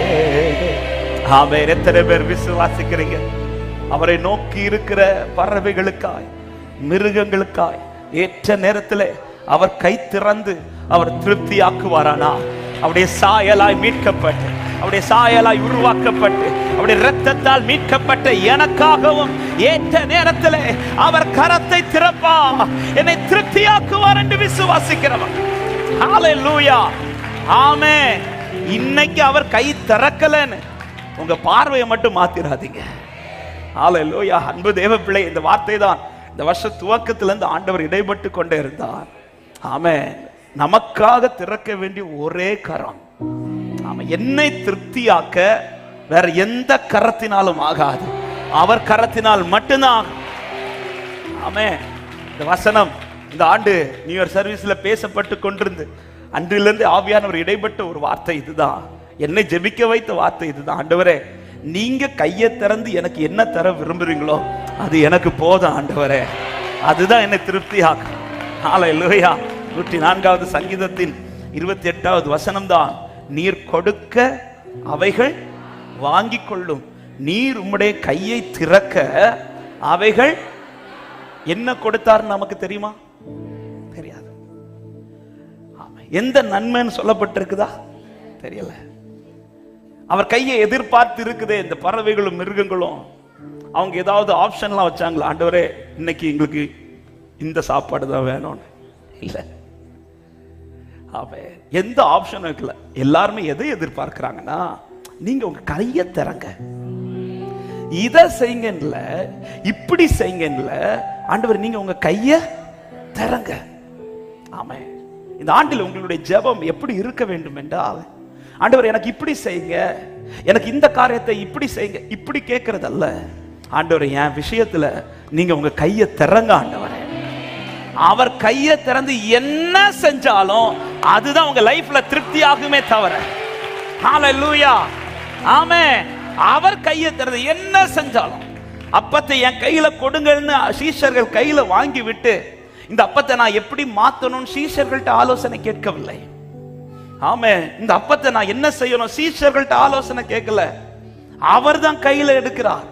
A: ஆமென். எத்தனை பேர் விசுவாசிக்கிறீங்க? அவரை நோக்கி இருக்கிற பறவைகளுக்காய், மிருகங்களுக்காய் ஏற்ற நேரத்தில் அவர் கை திறந்து அவர் திருப்தியாக்குவாரானா? அவருடைய சாயலாய் மீட்கப்பட்டு அவருடைய சாயலாய் உருவாக்கப்பட்டு அவருடைய இரத்தத்தால் மீட்கப்பட்ட எனக்காகவும் ஏற்ற நேரத்தில் அவர் கரத்தை திறப்பா, என்னை திருப்தியாக்குவார் என்று விசுவாசிக்கிறவன். ஹல்லேலூயா, ஆமென். இன்னைக்கு அவர் கை திறக்கலன்னு உங்க பார்வையை மட்டும் மாத்திராதீங்க. ஹல்லேலூயா. அன்பு தேவ பிள்ளை, இந்த வார்த்தை தான் இந்த வருஷ துவக்கத்திலிருந்து ஆண்டவர் இடைப்பட்டு கொண்டே இருந்தார். ஆமென். நமக்காக திறக்க வேண்டிய ஒரே கரம். ஆமென். என்னை திருப்தியாக்க வேற எந்த கரத்தினாலும் ஆகாது, அவர் கரத்தினால் மட்டும்தான். ஆமென். இந்த வசனம் இந்த ஆண்டு நியூ இயர் சர்வீஸ்ல பேசப்பட்டு கொண்டிருந்து அன்றிலிருந்து ஆவியானவர் இடைப்பட்ட ஒரு வார்த்தை இதுதான். என்னை ஜெபிக்க வைத்த வார்த்தை இதுதான். ஆண்டவரே, நீங்க கையை திறந்து எனக்கு என்ன தர விரும்புறீங்களோ அது எனக்கு போதும் ஆண்டவரே, அதுதான் என்னை திருப்தியாக்கும். ஹல்லேலூயா. 104வது சங்கீதத்தின் 28வது வசனம் தான், நீர் கொடுக்க அவைகள் வாங்கிக் கொள்ளும், நீர் உம்முடைய கையை திறக்க அவைகள். என்ன கொடுத்தார் நமக்கு தெரியுமா? தெரியாது. எந்த நன்மைன்னு சொல்லப்பட்டிருக்குதா? தெரியல. அவர் கையை எதிர்பார்த்து இருக்குதே. இந்த பறவைகளும் மிருகங்களும் அவங்க ஏதாவது ஆப்ஷன்லாம் வச்சாங்களா? ஆண்டவரே, இன்னைக்கு எங்களுக்கு இந்த சாப்பாடு தான் வேணும்னு இல்ல. எந்த ஆப்ஷனும் இருக்கல. எல்லாருமே எதை எதிர்பார்க்கிறாங்கன்னா, நீங்க உங்க கையை திறங்க, இதை செய்யுங்க, இப்படி செய்யுங்க. ஆண்டவர், நீங்க உங்க கையை திறங்க. ஆமே. இந்த ஆண்டில் உங்களுடைய ஜெபம் எப்படி இருக்க வேண்டும் என்றால், ஆண்டவர் எனக்கு இப்படி செய்யுங்க, எனக்கு இந்த காரியத்தை இப்படி செய்யுங்க, இப்படி கேட்கறது அல்ல. ஆண்டவர், என் விஷயத்துல நீங்க உங்க கையை திறங்க ஆண்டவரே. அவர் கையை திறந்து என்ன செஞ்சாலும் அதுதான் உங்க லைஃப்ல திருப்தியாகுமே தவிர. ஹல்லேலூயா, ஆமென். அவர் கையை திறந்து என்ன செஞ்சாலும், அப்பத்தை என் கையில கொடுங்கன்னு சீஷர்கள் கையில வாங்கி விட்டு இந்த அப்பத்தை நான் எப்படி மாத்தணும் சீஷர்கள்ட்ட ஆலோசனை கேட்கவில்லை. ஆமென். இந்த அப்பத்தை நான் என்ன செய்யணும் சீஷர்கள்ட்ட ஆலோசனை கேட்கல. அவர் தான் கையில எடுக்கிறார்,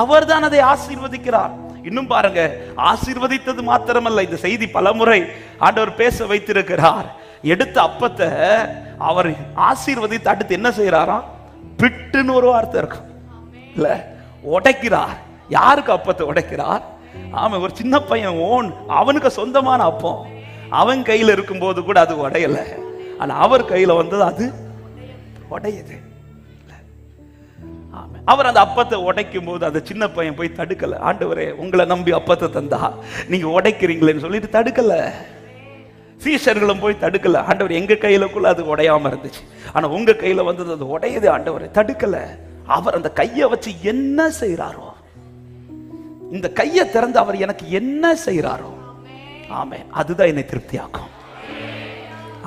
A: அவர் தான் அதை ஆசீர்வதிக்கிறார். இன்னும் பாருங்க, ஆசீர்வதித்தது மாத்திரமல்ல, இந்த செய்தி பலமுறை ஆண்டவர் பேச வைத்திருக்கிறார். எடுத்த அப்பத்தை அவர் ஆசீர்வதித்து அடுத்து என்ன செய்யறாராம்? பிட்டுன்னு ஒரு வார்த்தை இருக்கும் இல்ல, உடைக்கிறார். யாருக்கு அப்பத்தை உடைக்கிறார்? ஆமா, ஒரு சின்ன பையன் அவனுக்கு சொந்தமான அப்பம் அவன் கையில இருக்கும் போது கூட அது உடையல, ஆனா அவர் கையில வந்தது அது உடையுது. அவர் அந்த அப்பத்தை உடைக்கும் போது அந்த சின்ன பையன் போய் தடுக்கல. ஆண்டவரே, உங்களை நம்பி அப்பத்தை தந்தா நீங்க உடைக்கிறீங்களேன்னு சொல்லிட்டு தடுக்கல. சீஷர்களும் போய் தடுக்கல. ஆண்டவர், எங்க கையிலக்குள்ள அது உடையாம இருந்துச்சு, ஆனா உங்க கையில வந்தது அது உடையுது. ஆண்டவரை தடுக்கல. அவர் அந்த கையை வச்சு என்ன செய்யறாரோ, இந்த கையை திறந்து அவர் எனக்கு என்ன செய்யறாரோ, ஆமென், அதுதான் என்னை திருப்தியாக்கும்.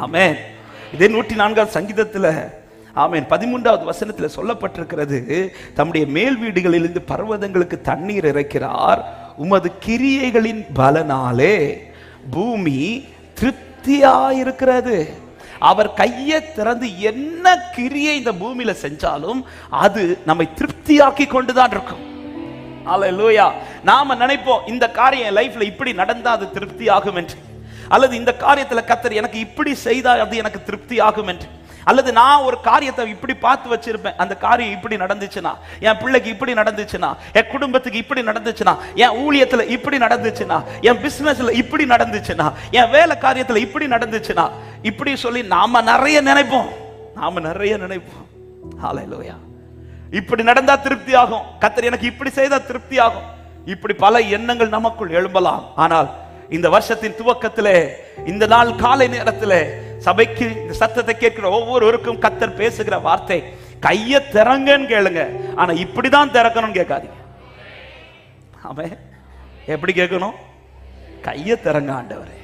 A: ஆமென். இதே 104வது சங்கீதத்துல ஆமென் 13வது வசனத்துல சொல்லப்பட்டிருக்கிறது, தம்முடைய மேல் வீடுகளிலிருந்து பர்வதங்களுக்கு தண்ணீர் இறைக்கிறார், உமது கிரியைகளின் பலனாலே பூமி திருப்தியாயிருக்கிறது. அவர் கையை திறந்து என்ன கிரியை இந்த பூமியில செஞ்சாலும் அது நம்மை திருப்தியாக்கி கொண்டுதான் இருக்கும். அல்லேலூயா. நாம நினைப்போம் இந்த காரியம் லைஃப்ல இப்படி நடந்தா அது திருப்தி ஆகும் என்று, அல்லது இந்த காரியத்துல கர்த்தர் எனக்கு இப்படி செய்தா அது எனக்கு திருப்தி ஆகும் என்று, அல்லது நான் ஒரு காரியத்தை இப்படி பார்த்து வச்சிருப்பேன், அந்த காரியம் இப்படி நடந்துச்சுன்னா, என் பிள்ளைக்கு இப்படி நடந்துச்சுன்னா, என் குடும்பத்துக்கு இப்படி நடந்துச்சுன்னா, என் ஊழியத்துல இப்படி நடந்துச்சுன்னா, என் பிசினஸ்ல இப்படி நடந்துச்சுன்னா, என் வேலை காரியத்துல இப்படி நடந்துச்சுன்னா, இப்படி சொல்லி நாம நிறைய நினைப்போம். ஹல்லேலூயா. இப்படி நடந்தா திருப்தி ஆகும், கர்த்தர் எனக்கு இப்படி செய்தா திருப்தி ஆகும், இப்படி பல எண்ணங்கள் நமக்குள் எழும்பலாம். ஆனால் இந்த வருஷத்தின் துவக்கத்திலே, இந்த நாள் காலை நேரத்திலே சபைக்கு இந்த சத்தத்தை கேட்கிற ஒவ்வொருவருக்கும் கர்த்தர் பேசுகிற வார்த்தை, கையை திறங்கன்னு கேளுங்க, ஆனா இப்படிதான் திறக்கணும்னு கேட்காதீங்க. ஆமென். எப்படி கேட்கணும்? கையை திறங்க ஆண்டவரே.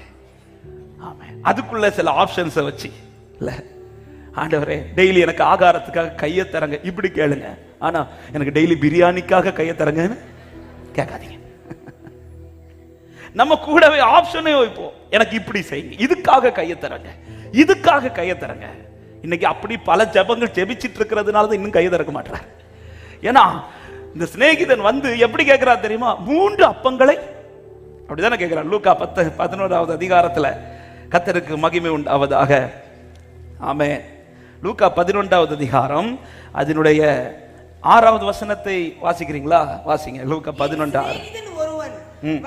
A: ஆமென். அதுக்குள்ள சில ஆப்ஷன்ஸை வச்சு இல்ல, ஆண்டவரே டெய்லி எனக்கு ஆகாரத்துக்காக கையை தரங்க இப்படி கேளுங்க, ஆனா எனக்கு டெய்லி பிரியாணிக்காக கையை தரங்கன்னு கேட்காதீங்க. நம்ம கூடவே ஆப்ஷனே வைப்போம், எனக்கு இப்படி செய்யுங்க, இதுக்காக கையை தரங்க, இதுக்காக கையை தரங்க. இன்னைக்கு அப்படி பல ஜெபங்கள் ஜெபிச்சிட்டு இருக்கிறதுனால தான் இன்னும் கையை திறக்க மாட்டார். ஏன்னா இந்த சிநேகிதன் வந்து எப்படி கேட்கிறார் தெரியுமா? 3 அப்பங்களை அப்படிதானே கேட்கிறார். லூக்கா 10:11 அதிகாரத்துல கர்த்தருக்கு மகிமை உண்டாவதாக. ஆமென். லூக்கா 11வது அதிகாரம் அதனுடைய 6வது வசனத்தை வாசிக்கிறீங்களா? வாசிங்க. லூக்கா 11:6.
B: ஒருவன்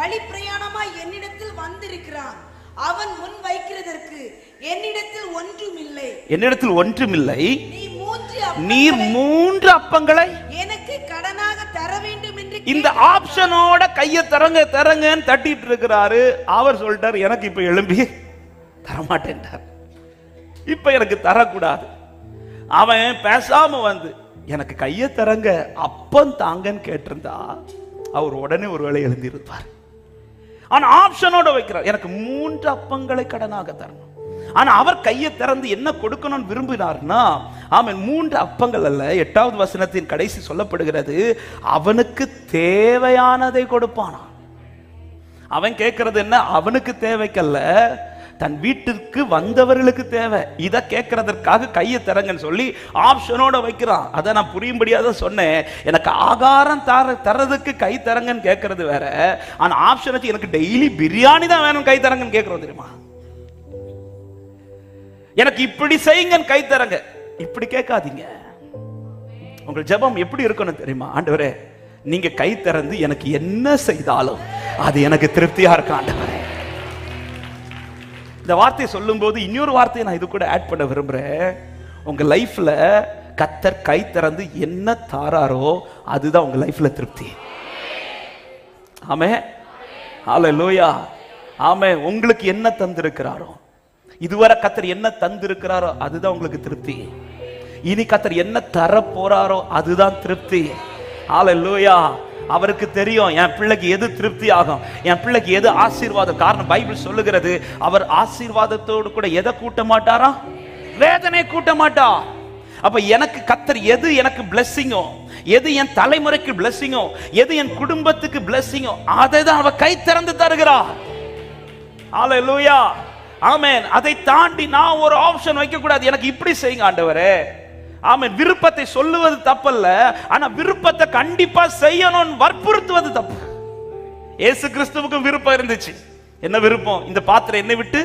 B: வழி பிரயாணமாய் என்னிடத்தில் வந்திருக்கிறான், அவன் முன் வைக்கிறதற்கு என்னிடத்தில் ஒன்றுமில்லை.
A: என்னிடத்தில் ஒன்றுமில்லை. நீர் 3 அப்பங்களை
B: எனக்கு கடனாக தர வேண்டும் என்று
A: இந்த ஆப்ஷனோட கையை தரங்க தரங்கன்னு தட்டிட்டு இருக்கிறாரு. அவர் சொல்லிட்டார், எனக்கு இப்ப எழும்பி தரமாட்டேன்டார், இப்ப எனக்கு தரக்கூடாது. அவன் பேசாம வந்து எனக்கு கையை தரங்க அப்பம் தாங்கன்னு கேட்டிருந்தா அவர் உடனே ஒருவேளை எழுந்திருப்பார். ஆனா ஆப்ஷனோட வைக்கிறார், எனக்கு 3 அப்பங்களை கடனாக தரணும். ஆனா அவர் கையை திறந்து என்ன கொடுக்கணும்னு விரும்பினார்னா, அவன் 3 அப்பங்கள் அல்ல, 8வது வசனத்தின் கடைசி சொல்லப்படுகிறது, அவனுக்கு தேவையானதை கொடுப்பானா. அவன் கேட்கறது என்ன? அவனுக்கு தேவைக்கல்ல, தன் வீட்டிற்கு வந்தவர்களுக்கு தேவை. இதை கேட்கறதற்காக கையை தரங்கன்னு சொல்லி ஆப்ஷனோட வைக்கிறான். அதை நான் புரியும்படியாக சொன்னேன். எனக்கு ஆகாரம் தரதுக்கு கை தரங்கன்னு கேட்கறது வேற, ஆனா ஆப்ஷன் வச்சு எனக்கு டெய்லி பிரியாணி தான் வேணும் கை தரங்கன்னு கேட்கறது தெரியுமா? எனக்கு இப்படி செய்யுங்கன்னு கை தரங்க, இப்படி கேட்காதீங்க. உங்கள் ஜெபம் எப்படி இருக்கணும் தெரியுமா? ஆண்டவரே, நீங்க கை திறந்து எனக்கு என்ன செய்தாலும் அது எனக்கு திருப்தியா இருக்கு ஆண்டவரே. இந்த வார்த்தையை சொல்லும் போது இன்னொரு வார்த்தையை நான் இது கூட ஆட் பண்ண விரும்புறேன். உங்க லைஃப்ல கர்த்தர் கை திறந்து என்ன தாராரோ அதுதான் உங்க லைஃப்ல திருப்தி. ஆமென், ஹல்லேலூயா. ஆமென். உங்களுக்கு என்ன தந்திருக்கிறாரோ, இதுவரை கர்த்தர் என்ன தந்திருக்கிறாரோ அதுதான் உங்களுக்கு திருப்தி. இனி கர்த்தர் என்ன தர போறாரோ அதுதான் திருப்தி. ஹல்லேலூயா. அவருக்கு தெரியும் என் பிள்ளைக்கு எது திருப்தி ஆகும், என் பிள்ளைக்கு எது ஆசீர்வாதம். காரணம் பைபிள் சொல்லுகிறது, அவர் ஆசீர்வாதத்தோடு கூட எதை கூட்ட மாட்டாரா? வேதனை கூட்ட மாட்டா. அப்ப எனக்கு கர்த்தர் எது எனக்கு பிளெஸிங்கோ, எது என் தலைமுறைக்கு பிளெஸிங்கோ, எது என் குடும்பத்துக்கு பிளெஸிங்கோ அதை தான் அவர் கை திறந்து தருகிறார். ஹல்லேலூயா. ஆமென். அதை தாண்டி நான் ஒரு ஆப்ஷன் வைக்க கூடாது, எனக்கு இப்படி செய்யுங்க ஆண்டவரே. ஆமென். விருப்பத்தை சொல்லுவது தப்பல்ல, ஆனா விருப்பத்தை கண்டிப்பா செய்யணும்னு வற்புறுத்துவது தப்பு. இயேசு கிறிஸ்துவுக்கும் விருப்பம் இருந்துச்சு. என்ன விருப்பம்? இந்த பாத்திரம் என்னை விட்டு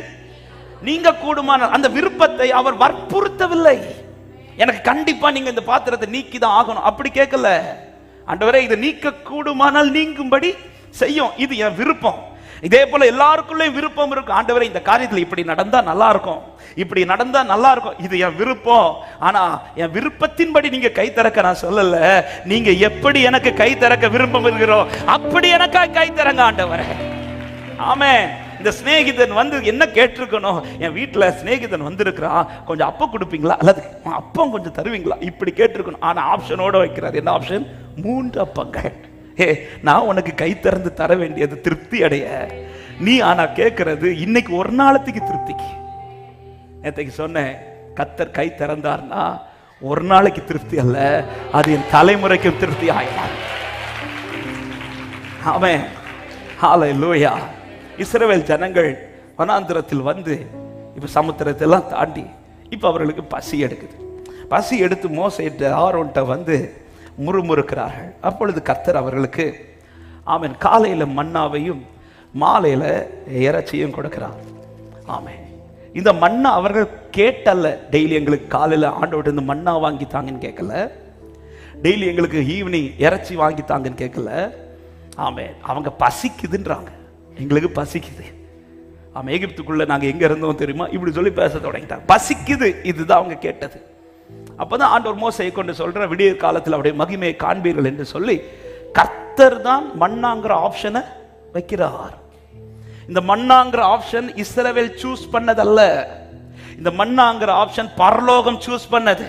A: நீங்க கூடுமான அந்த விருப்பத்தை அவர் வற்புறுத்தவில்லை. எனக்கு கண்டிப்பா நீங்க இந்த பாத்திரத்தை நீக்கிதான் ஆகணும் அப்படி கேட்கல. ஆண்டவரே, இதை நீக்க கூடுமானால் நீங்கும்படி செய்யும், இது என் விருப்பம். இதே போல எல்லாருக்குள்ளே விருப்பம் இருக்கும். ஆண்டவரே, இந்த காரியத்தில் இப்படி நடந்தா நல்லா இருக்கும், இப்படி நடந்தா நல்லா இருக்கும், இது என் விருப்பம். ஆனா என் விருப்பத்தின்படி நீங்க கை திறக்க நான் சொல்லல, நீங்க எப்படி எனக்கு கை திறக்க விருப்பம் இருக்கிறோ அப்படி எனக்கா கை திறங்க ஆண்டவரே. ஆமென். இந்த சிநேகிதன் வந்து என்ன கேட்டிருக்கணும்? என் வீட்டுல சிநேகிதன் வந்திருக்கிறான், கொஞ்சம் அப்பம் கொடுப்பீங்களா, அல்லது அப்பம் கொஞ்சம் தருவீங்களா, இப்படி கேட்டிருக்கணும். ஆனா ஆப்ஷனோட வைக்கிறார். என்ன ஆப்ஷன்? 3 அப்பங்கள். நான் உனக்கு கை திறந்து தர வேண்டியது திருப்தி அடைய, நீ ஆனா கேட்கிறது இன்னைக்கு ஒரு நாளத்துக்கு திருப்திக்கு. நேற்றைக்கு சொன்னேன், கர்த்தர் கை திறந்தார்னா ஒரு நாளைக்கு திருப்தி அல்ல, அது என் தலைமுறைக்கும் திருப்தி ஆயினார். ஆமென், ஹல்லேலூயா. இஸ்ரவேல் ஜனங்கள் வனாந்திரத்தில் வந்து இப்ப சமுத்திரத்தெல்லாம் தாண்டி இப்ப அவர்களுக்கு பசி எடுக்குது. பசி எடுத்து மோசேட்ட ஆரோன்ட்ட வந்து முறுமுறுக்கிறார்கள். அப்பொழுது கர்த்தர் அவர்களுக்கு ஆமென் காலையில மன்னாவையும் மாலையில இறைச்சியும் கொடுக்கிறார். ஆமென். இந்த மன்னா அவர்கள் கேட்டல்ல, டெய்லி எங்களுக்கு காலையில ஆண்டவர்ட்ட இருந்து மன்னா வாங்கி தாங்கன்னு கேட்கல, டெய்லி எங்களுக்கு ஈவினிங் இறைச்சி வாங்கி தாங்கன்னு கேட்கல. ஆமென். அவங்க பசிக்குதுன்றாங்க, எங்களுக்கு பசிக்குது. ஆமாம், எகிப்துக்குள்ள நாங்க எங்க இருந்தோம் தெரியுமா, இப்படி சொல்லி பேச தொடங்கிட்டாங்க. பசிக்குது, இதுதான் அவங்க கேட்டது. அப்பதான் ஆண்டவர் மோசேயை கொண்டு சொல்ற, விடியற் காலத்தில் அவருடைய மகிமையை காண்பீர்கள் என்று சொல்லி கர்த்தர் தான் மன்னாங்கிற ஆப்ஷனை வைக்கிறார். இந்த மன்னாங்கிற ஆப்ஷன் இஸ்ரவேல் சூஸ் பண்ணதல்ல, இந்த மன்னாங்கிற ஆப்ஷன் பரலோகம் சூஸ் பண்ணது,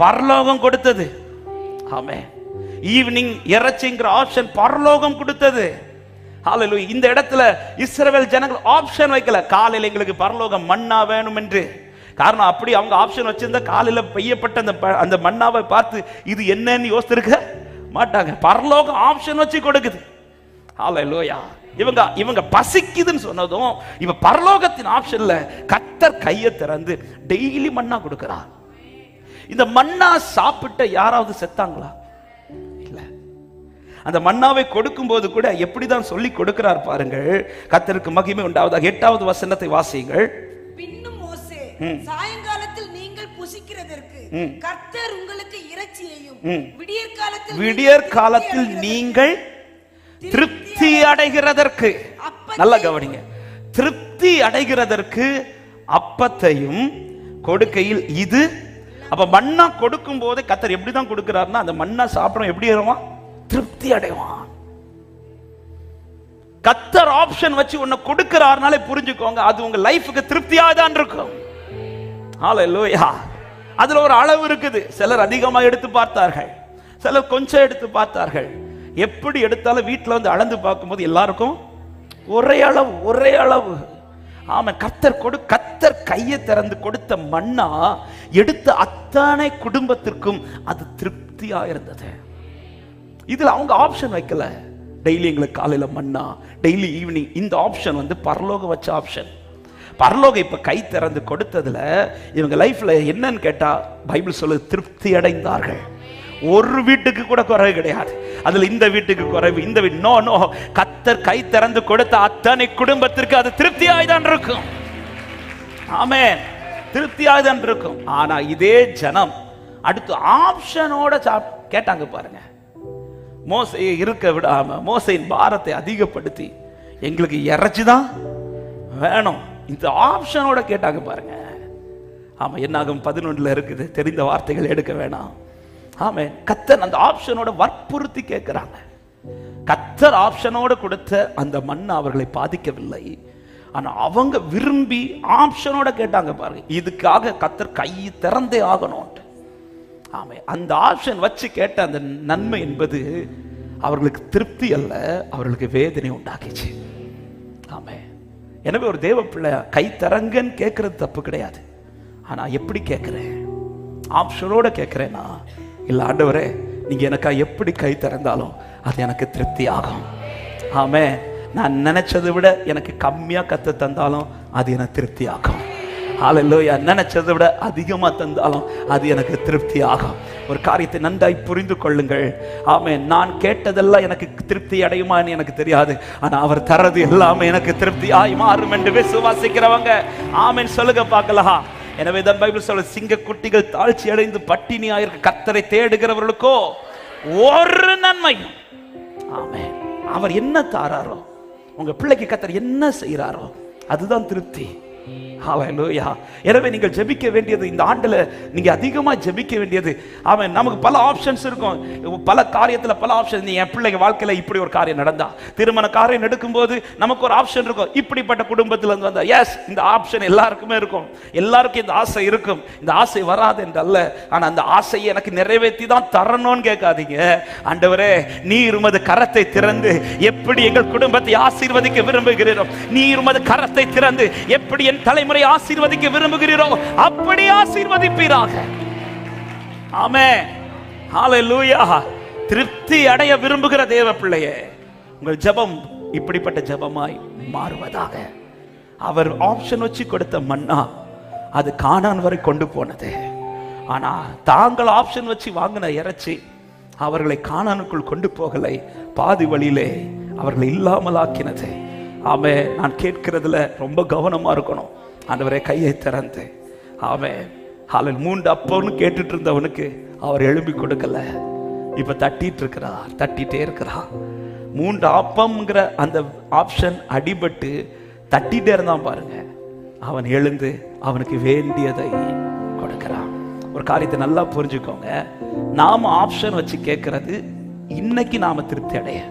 A: பரலோகம் கொடுத்தது. ஆமென். ஈவினிங் இறைச்சிங்கிற ஆப்ஷன் பரலோகம் கொடுத்தது. ஹல்லேலூயா. இந்த இடத்துல இஸ்ரவேல் ஜனங்கள் ஆப்ஷன் வைக்கல, காலையில் எங்களுக்கு பரலோகம் மன்னா வேணும் என்று. காரணம், அப்படி அவங்க ஆப்ஷன் வச்சிருந்தா காலையில பெய்யப்பட்ட அந்த மன்னாவை பார்த்து இது என்னன்னு யோசிச்சிருக்க மாட்டாங்க. பரலோகம் ஆப்ஷன் வச்சு கொடுக்குது. ஹல்லேலூயா. இவங்க பசிக்குதுன்னு சொன்னதும் இவ பரலோகத்தின் ஆப்ஷன்ல கர்த்தர் கையை திறந்து டெய்லி மன்னா கொடுக்கிறார். இந்த மன்னா சாப்பிட்ட யாராவது செத்தாங்களா? இல்ல. அந்த மன்னாவை கொடுக்கும் போது கூட எப்படிதான் சொல்லி கொடுக்கிறார் பாருங்கள். கர்த்தருக்கு மகிமை உண்டாவதாக. 8வது வசனத்தை வாசியுங்கள்.
B: சாயங்காலத்தில் நீங்கள் புசிக்கிறதற்கு கர்த்தர் உங்களுக்கு இறைச்சியையும்
A: விடியற் காலத்தில் நீங்கள் திருப்தி அடைகிறதற்கு, நல்ல கவனிங்க, திருப்தி அடைகிறதற்கு அப்பத்தையும் கொடுக்கையில் இது. அப்ப மன்னா கொடுக்கும் போது கர்த்தர் எப்படிதான் கொடுக்கிறார்னா, அந்த மன்னா சாப்பிடும் எப்படி வருவான்? திருப்தி அடைவான். கர்த்தர் ஆப்ஷன் வச்சு உன்னை கொடுக்கிறார்னாலே புரிஞ்சுக்கோங்க, அது உங்க லைஃபுக்கு திருப்தியா தான் இருக்கும். ஹல்லேலூயா. அதுல ஒரு அளவு இருக்குது. சிலர் அதிகமா எடுத்து பார்த்தார்கள், சிலர் கொஞ்சம் எடுத்து பார்த்தார்கள். எப்படி எடுத்தாலும் வீட்டுல வந்து அளந்து பார்க்கும்போது எல்லாருக்கும் ஒரே அளவு, ஒரே அளவு. ஆமா, கர்த்தர் கையை திறந்து கொடுத்த மன்னா எடுத்த அத்தனை குடும்பத்திற்கும் அது திருப்தியா இருந்தது. இதுல அவங்க ஆப்ஷன் வைக்கல. டெய்லி எங்களுக்கு காலையில மன்னா, டெய்லி ஈவினிங். இந்த ஆப்ஷன் வந்து பரலோக வச்ச ஆப்ஷன். பரலோக இப்ப கை திறந்து கொடுத்ததுல இவங்க லைஃப்ல என்னன்னு கேட்டா, பைபிள் சொல்லுது திருப்தி அடைந்தார்கள். ஒரு வீட்டுக்கு கூட குறைவு கிடையாது. அதுல இந்த வீட்டுக்கு குறைவு, இந்த வீட்டு நோ நோ. கர்த்தர் கை திறந்து கொடுத்த அத்தனை குடும்பத்திற்கு அது திருப்தியாய்தான் இருக்கும். ஆமென், திருப்தியாய்தான் இருக்கும். ஆனா இதே ஜனம் அடுத்து ஆப்ஷனோட கேட்டாங்க பாருங்க. மோசையை இருக்க விடாம மோசையின் பாரத்தை அதிகப்படுத்தி எங்களுக்கு இறைச்சிதான் வேணும், இந்த ஆப்ஷனோட கேட்டாங்க பாருங்க. ஆமா, என்னாகும் 11 இருக்குது, தெரிந்த வார்த்தைகள் எடுக்க வேணாம். ஆமென். கர்த்தர் அந்த ஆப்ஷனோட வற்புறுத்தி கேட்கிறாங்க. கர்த்தர் ஆப்ஷனோட கொடுத்த அந்த மன்னா அவர்களை பாதிக்கவில்லை. ஆனா அவங்க விரும்பி ஆப்ஷனோட கேட்டாங்க பாருங்க. இதுக்காக கர்த்தர் கை திறந்தே ஆகணும். ஆமே, அந்த ஆப்ஷன் வச்சு கேட்ட அந்த நன்மை என்பது அவர்களுக்கு திருப்தி அல்ல, அவர்களுக்கு வேதனை உண்டாக்கிச்சு. ஆமே. எனவே ஒரு தேவ பிள்ளை கை தரங்கன்னு கேட்கறது தப்பு கிடையாது. ஆனா எப்படி கேட்கிறேன்? ஆப்ஷனோட கேட்கிறேன்னா, இல்ல ஆண்டவரே நீங்க எனக்கா எப்படி கை திறந்தாலும் அது எனக்கு திருப்தி ஆகும். ஆமே, நான் நினைச்சதை விட எனக்கு கம்மியா கத்து தந்தாலும் அது எனக்கு திருப்தி ஆகும். ஹல்லேலூயா. நினைச்சதை விட அதிகமா தந்தாலும் அது எனக்கு திருப்தி ஆகும். ஒரு காரியத்தை நன்றாய் புரிந்து கொள்ளுங்கள். ஆமென். நான் கேட்டதெல்லாம் எனக்கு திருப்தி அடையுமான்னு எனக்கு தெரியாது, ஆனா அவர் தரது எல்லாமே எனக்கு திருப்தியாய் மாறும் என்று விசுவாசிக்கிறவங்க ஆமென் சொல்லுங்க பார்க்கலாம். எனவே தான் பைபிள் சொல்ல, சிங்க குட்டிகள் தாழ்ச்சி அடைந்து பட்டினியாயிருக்க கர்த்தரை தேடுகிறவர்களுக்கோ ஒரு நன்மையும். ஆமென். அவர் என்ன தாராரோ, உங்க பிள்ளைக்கு கர்த்தர் என்ன செய்யறாரோ அதுதான் திருப்தி. ஹல்லேலூயா. எனவே நீங்கள் ஜெபிக்க வேண்டியது, இந்த ஆண்டுல நீங்க அதிகமா ஜெபிக்க வேண்டியது, ஆமென். நமக்கு பல ஆப்ஷன்ஸ் இருக்கும், பல காரியத்துல பல ஆப்ஷன். என் பிள்ளைங்க வாழ்க்கையில இப்படி ஒரு காரியம் நடந்தா, திருமண காரியம் நடக்கும்போது நமக்கு ஒரு ஆப்ஷன் இருக்கும். இப்படிப்பட்ட குடும்பத்துல இருந்து வந்தா, எஸ், இந்த ஆப்ஷன் எல்லாருக்குமே இருக்கும். எல்லாருக்கும் இந்த ஆசை இருக்கும். இந்த ஆசை வராது என்றல்ல, ஆனா அந்த ஆசையை எனக்கு நிறைவேற்றி தான் தரணும்னு கேட்காதீங்க. ஆண்டவரே, நீர் உமது கரத்தை திறந்து எப்படி எங்கள் குடும்பத்தை ஆசீர்வதிக்க விரும்புகிறீரோ, நீர் உமது கரத்தை திறந்து எப்படி என் தலைமுறை ஆசீர்வதிக்க விரும்புகிறீரோ அப்படி ஆசீர்வதிப்பீராக. ஆமென். ஹல்லேலூயா. திருப்தி அடைய விரும்புகிற தேவ பிள்ளையே, உங்கள் ஜெபம் இப்படிப்பட்ட ஜெபமாய் மாறுவதாக. அவர் ஆப்ஷன் வச்சு கொடுத்த மன்னா அது கானான் வரை கொண்டு போனது. ஆனா தாங்கள் ஆப்ஷன் வச்சு வாங்கின இறைச்சி அவர்களை கானானுக்குள் கொண்டு போகலை, பாதி வழியிலே அவர்களை இல்லாமல் ஆக்கினது. ஆமே, நான் கேட்கிறதுல ரொம்ப கவனமா இருக்கணும். ஆண்டவரே கையை திறந்து, ஆமே, ஹல்லேலூயா. 3 அப்பம்னு கேட்டுட்டு இருந்தவனுக்கு அவர் எழுப்பி கொடுக்கல, இப்ப தட்டிட்டு இருக்கிறார், தட்டிட்டே இருக்கிறார். 3 அப்பம்ங்கிற அந்த ஆப்ஷன் அடிபட்டு தட்டிட்டே இருந்தான் பாருங்க. அவன் எழுந்து அவனுக்கு வேண்டியதை கொடுக்கிறான். ஒரு காரியத்தை நல்லா புரிஞ்சுக்கோங்க. நாம ஆப்ஷன் வச்சு கேட்கறது இன்னைக்கு நாம திருப்தி அடைய,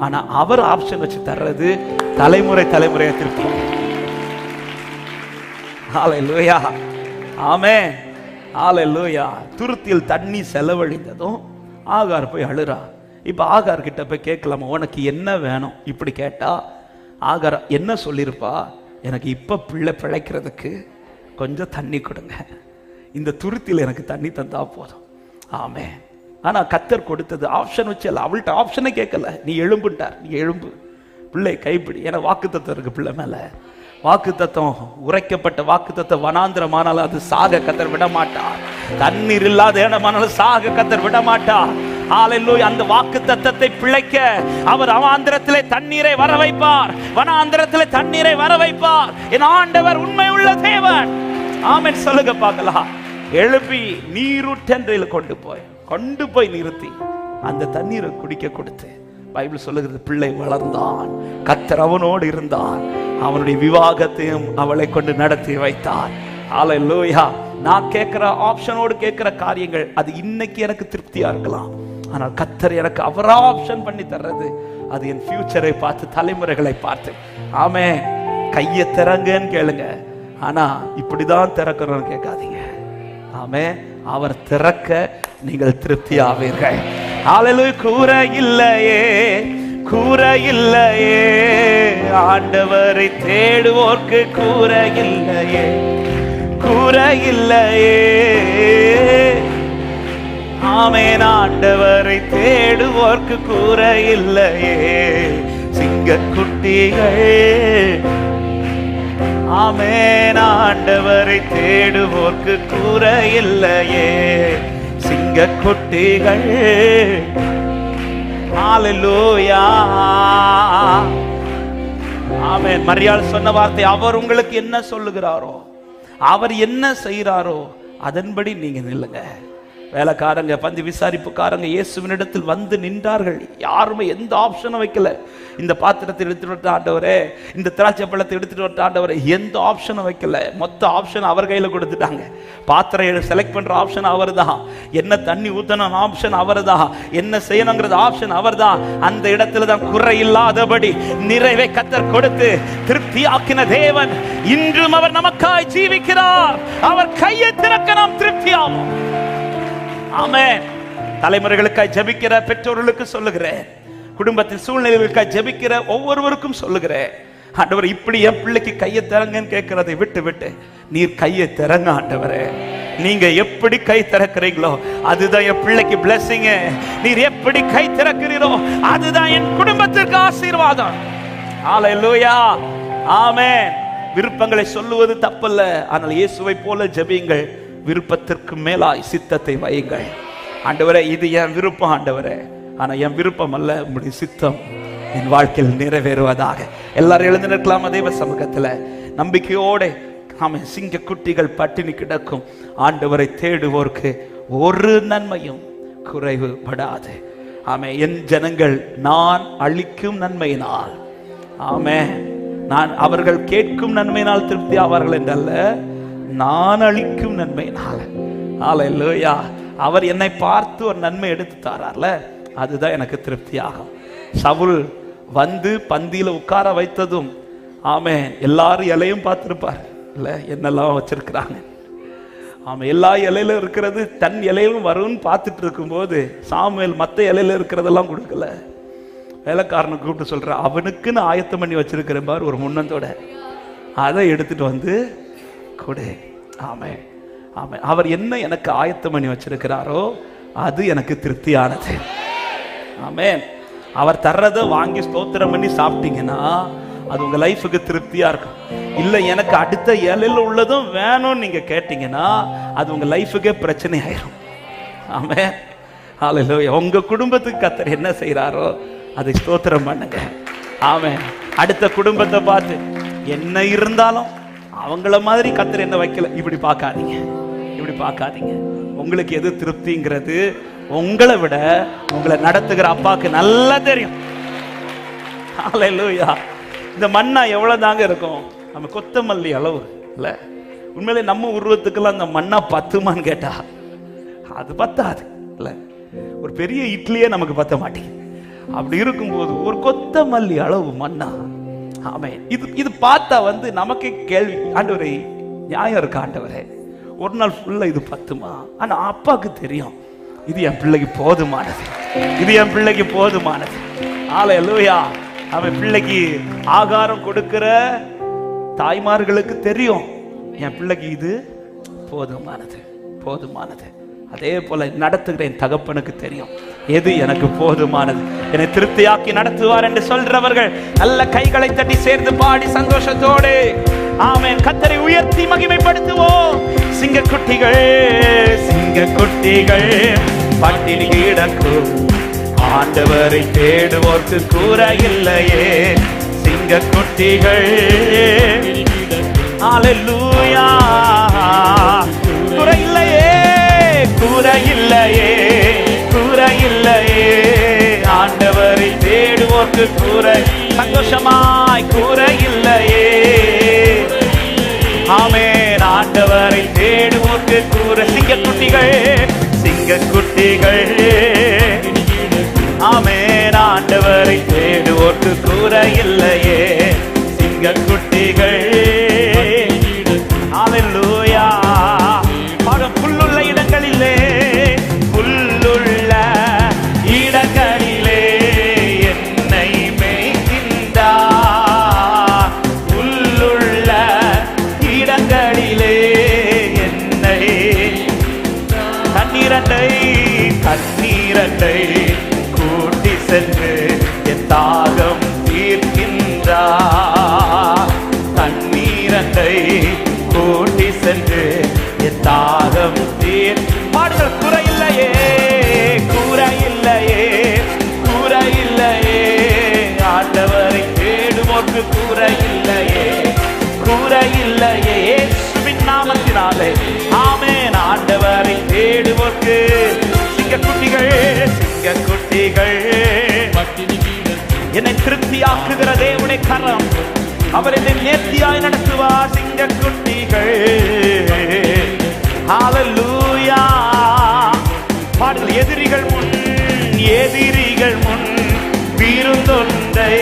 A: ஆனா அவர் ஆப்ஷன் வச்சு தர்றது தலைமுறை தலைமுறையா திருப்தி. ஹல்லேலூயா. ஆமென். ஹல்லேலூயா. துருத்தியில் தண்ணி செலவழிந்ததும் ஆகார் போய் அழுறா. இப்ப ஆகார் கிட்ட போய் கேட்கலாமா, உனக்கு என்ன வேணும்? இப்படி கேட்டா ஆகார் என்ன சொல்லிருப்பா? எனக்கு இப்ப பிள்ளை பிழைக்கிறதுக்கு கொஞ்சம் தண்ணி கொடுங்க, இந்த துருத்தியில் எனக்கு தண்ணி தந்தா போதும். ஆமென். ஆனா கர்த்தர் கொடுத்தது ஆப்ஷன் வச்சு அல்ல. அவள்கிட்ட ஆப்ஷனை கேட்கல, நீ எழும்புட்டார், நீ எழும்பு, பிள்ளை கைப்பிடி. ஏன்னா வாக்குத்தத்தம் இருக்கு பிள்ளை மேல. வாக்குத்தத்தம், உரைக்கப்பட்ட வாக்குத்தத்தம் வனாந்திரமானாலும் அது சாக கர்த்தர் விட மாட்டார். தண்ணீர் இல்லாத இடமானாலும் சாக கர்த்தர் விட மாட்டார். ஹல்லேலூயா. அந்த வாக்குத்தத்தத்தை பிழைக்க அவர் அவாந்திரத்திலே தண்ணீரை வர வைப்பார், வனாந்திரத்திலே தண்ணீரை வர வைப்பார். என் ஆண்டவர் உண்மை உள்ள தேவன். ஆமென் சொல்லுங்க பார்க்கலாம். எழுப்பி நீரூற்றென்றையில் கொண்டு போய் நிறுத்தி அந்த தண்ணீரை குடிக்க கொடுத்து, பைபிள் சொல்லுகிறது, பிள்ளை வளர்ந்தான், கர்த்தர் அவனோடு இருந்தார், அவனுடைய விவாகத்தையும் அவளை கொண்டு நடத்தி வைத்தார். ஹல்லேலூயா. நான் கேட்கிற ஆப்ஷனோடு கேட்கிற காரியங்கள் அது இன்னைக்கு எனக்கு திருப்தியா இருக்கலாம், ஆனால் கர்த்தர் எனக்கு அவரா ஆப்ஷன் பண்ணி தர்றது அது என் ஃபியூச்சரை பார்த்து, தலைமுறைகளை பார்த்து. ஆமே, கையை திறங்கன்னு கேளுங்க, ஆனா இப்படிதான் திறக்கணும்னு கேட்காதீங்க. ஆமே, அவர் திறக்க நீங்கள் திருப்தி ஆவீர்கள். ஹல்லேலூயா. கூரை இல்லையே, கூரை இல்லையே, ஆண்டவரை தேடுவோர்க்கு கூரை இல்லையே, கூரை இல்லையே. ஆமென். ஆண்டவரை தேடுவோர்க்கு கூரை இல்லையே. சிங்கக்குட்டிகள், ஆமென், ஆண்டவரை தேடுவோர்க்கு கூரை இல்லையே. சிங்கக்குட்டிகள். ஹல்லேலூயா. ஆமென். மரியாள் சொன்ன வார்த்தை, அவர் உங்களுக்கு என்ன சொல்லுகிறாரோ, அவர் என்ன செய்கிறாரோ அதன்படி நீங்க நில்லுங்க. வேலைக்காரங்க, பந்தி விசாரிப்புக்காரங்க இயேசுவினிடத்தில் வந்து நின்றார்கள். யாருமே எந்த ஆப்ஷனும் வைக்கல. இந்த பாத்திரத்தை எடுத்துட்டு வர ஆண்டவரே, இந்த திராட்சை பழத்தை எடுத்துட்டு வர ஆண்டவரே, எந்த ஆப்ஷனும் வைக்கல. மொத்த ஆப்ஷன் அவர் கையில கொடுத்துட்டாங்க. பாத்திரம் செலக்ட் பண்ற ஆப்ஷன் அவர் தான், என்ன தண்ணி ஊத்தணும் ஆப்ஷன் அவர் தான், என்ன செய்யணுங்கிறது ஆப்ஷன் அவர் தான். அந்த இடத்துல தான் குறை இல்லாதபடி நிறைவை கர்த்தர் கொடுத்து திருப்தி ஆக்கின தேவன் இன்றும் அவர் நமக்காய் ஜீவிக்கிறார். அவர் கையை திறக்க நாம் திருப்தி ஆவோம். ஆமென். தலைமுறைகளுக்காய் ஜெபிக்கிற பெற்றோர்களுக்கு சொல்லுகிறேன், குடும்பத்தின் சூழ்நிலைகளுக்காய் ஜெபிக்கிற ஒவ்வொருவருக்கும் சொல்லுகிறேன், ஆண்டவர் இப்படி என் பிள்ளைக்கு கையை திறங்கன்னு கேட்கிறதை விட்டு நீர் கையை திறங்க ஆண்டவரே. நீங்க எப்படி கை திறக்கிறீங்களோ அதுதான் என் பிள்ளைக்கு பிளெஸிங். நீர் எப்படி கை திறக்கிறீரோ அதுதான் என் குடும்பத்திற்கு ஆசீர்வாதம். ஹல்லேலூயா. ஆமென். விருப்பங்களை சொல்லுவது தப்பல்ல, ஆனால் இயேசுவை போல ஜெபியுங்கள். விருப்பத்திற்கு மேலாய் சித்தத்தை வையுங்கள். ஆண்டவரே, இது என் விருப்பம் ஆண்டவரே, ஆனா என் விருப்பம் அல்ல, உம்முடைய சித்தம் என் வாழ்க்கையில் நிறைவேறுவதாக. எல்லாரும் எழுந்து நிற்கலாம் தேவ சமூகத்துல நம்பிக்கையோட. ஆமென். சிங்க குட்டிகள் பட்டினி கிடக்கும் ஆண்டவரை தேடுவோர்க்கு ஒரு நன்மையும் குறைவுபடாது. ஆமென். என் ஜனங்கள் நான் அளிக்கும் நன்மையினால், ஆமென், நான் அவர்கள் கேட்கும் நன்மையினால் திருப்தி ஆவார்கள் என்றல்ல, நான் அளிக்கும் நன்மையினால். ஹல்லேலூயா. அவர் என்னை பார்த்து ஒரு நன்மை எடுத்து தாரார்ல, அதுதான் எனக்கு திருப்தி ஆகும். சவுல் வந்து பந்தியில உட்கார வைத்ததும், ஆமென், எல்லாரும் இலையும் பார்த்திருப்பார் இல்ல, என்னெல்லாம் வச்சிருக்கிறாங்க. ஆமாம், எல்லா இலையில இருக்கிறது தன் இலையிலும் வரும்னு பார்த்துட்டு இருக்கும்போது சாமுவேல் மற்ற இலையில இருக்கிறதெல்லாம் கொடுக்கல. வேலைக்காரனை கூப்பிட்டு சொல்ற, அவனுக்குன்னு ஆயத்தம் பண்ணி வச்சிருக்கிறேன் பாரு ஒரு முன்னத்தோட, அதை எடுத்துட்டு வந்து கொடு. ஆமென். ஆமென். அவர் என்ன எனக்கு ஆயத்தம் பண்ணி வச்சிருக்கிறாரோ அது எனக்கு திருப்தியானது. ஆமென். அவர் தர்றதை வாங்கி ஸ்தோத்திரம் பண்ணி சாப்பிட்டீங்கன்னா அது உங்க லைஃபுக்கு திருப்தியா இருக்கும். இல்ல எனக்கு அடுத்த இலையில உள்ளதும் வேணும்னு நீங்க கேட்டீங்கன்னா அது உங்க லைஃபுக்கே பிரச்சனை ஆயிரும். ஆமென். ஹல்லேலூயா. உங்க குடும்பத்துக்கு கர்த்தர் என்ன செய்யறாரோ அதை ஸ்தோத்திரம் பண்ணுங்க. ஆமென். அடுத்த குடும்பத்தை பார்த்து என்ன இருந்தாலும் அவங்கள மாதிரி கர்த்தர் என்ன வைக்கல, இப்படி பார்க்காதீங்க, இப்படி பார்க்காதீங்க. உங்களுக்கு எது திருப்திங்கிறது உங்களை விட உங்களை நடத்துகிற அப்பாவுக்கு நல்லா தெரியும். ஹல்லேலூயா. இந்த மண்ணா எவ்வளவு தாங்க இருக்கும், நம்ம கொத்தமல்லி அளவு இல்ல. உண்மையிலே நம்ம உருவத்துக்கெல்லாம் அந்த மண்ணா பத்துமான்னு கேட்டா அது பத்தாது இல்ல. ஒரு பெரிய இட்லியே நமக்கு பத்த மாட்டேங்குது. அப்படி இருக்கும்போது ஒரு கொத்தமல்லி அளவு மண்ணா. ஆமென். இது பார்த்தா வந்து நமக்கே கேள்வி, ஆண்டவரே நியாயம் இருக்கா ஆண்டவரே, ஒரு நாள் ஃபுல்லா இது பத்துமா? ஆனா அப்பாவுக்கு தெரியும் இது என் பிள்ளைக்கு போதுமானது, இது என் பிள்ளைக்கு போதுமானது. ஹல்லேலூயா. அவன் பிள்ளைக்கு ஆகாரம் கொடுக்கிற தாய்மார்களுக்கு தெரியும் என் பிள்ளைக்கு இது போதுமானது, போதுமானது. அதே போல நடத்துகிற என் தகப்பனுக்கு தெரியும் எது எனக்கு போதுமானது, என்னை திருப்தியாக்கி நடத்துவார் என்று சொல்றவர்கள் நல்ல கைகளை தட்டி சேர்ந்து பாடி சந்தோஷத்தோடு ஆமென் கர்த்தரை உயர்த்தி மகிமைப்படுத்துவோம். சிங்கக்குட்டிகள், சிங்கக்குட்டிகள் பட்டினி கிடக்கும் ஆண்டவரை தேடுவோர்க்கு கூரை இல்லையே. சிங்கக்குட்டிகள், ஹல்லேலூயா, குறை இல்லையே. சந்தோஷமாய் கூரையில்லையே. ஆமென். ஆண்டவரை தேடுவோர்க்கு கூரை. சிங்கக்குட்டிகள் சிங்கக்குட்டிகள் ஆமென். ஆண்டவரை தேடுவோர்க்கு கூரையில்லையே. சிங்கக்குட்டிகள் ஹல்லேலூயா. புல்லுள்ள இடங்களிலே புல்லுள்ள இடங்களிலே என்னை மேய்க்கின்றார். புல்லுள்ள இடங்களிலே என்னை தண்ணீரண்டை கூட்டி சென்று என் தாகம் தீர்க்கின்றார். தண்ணீரண்டை கூட்டி சென்று என் தாகம் பாடுகள். குறையில்லையே கூரையில்லையே கூரையில்லையே. ஆண்டவரை தேடுவோர்க்கு கூரையில்லையே கூரையில்லையே. இயேசுவின் நாமத்தினாலே ஆமென். ஆண்டவரை தேடுவோர்க்கு சிங்கக்குட்டிகள் சிங்கக்குட்டிகள். என்னை திருப்தியாக்குகிற தேவனுடைய கரம் அவர் என்னை நேர்த்தியாய் நடத்துவார். சிங்கக்குட்டிகள் ஹல்லேலூயா. பாடல். எதிரிகள் முன் விருந்தொன்றை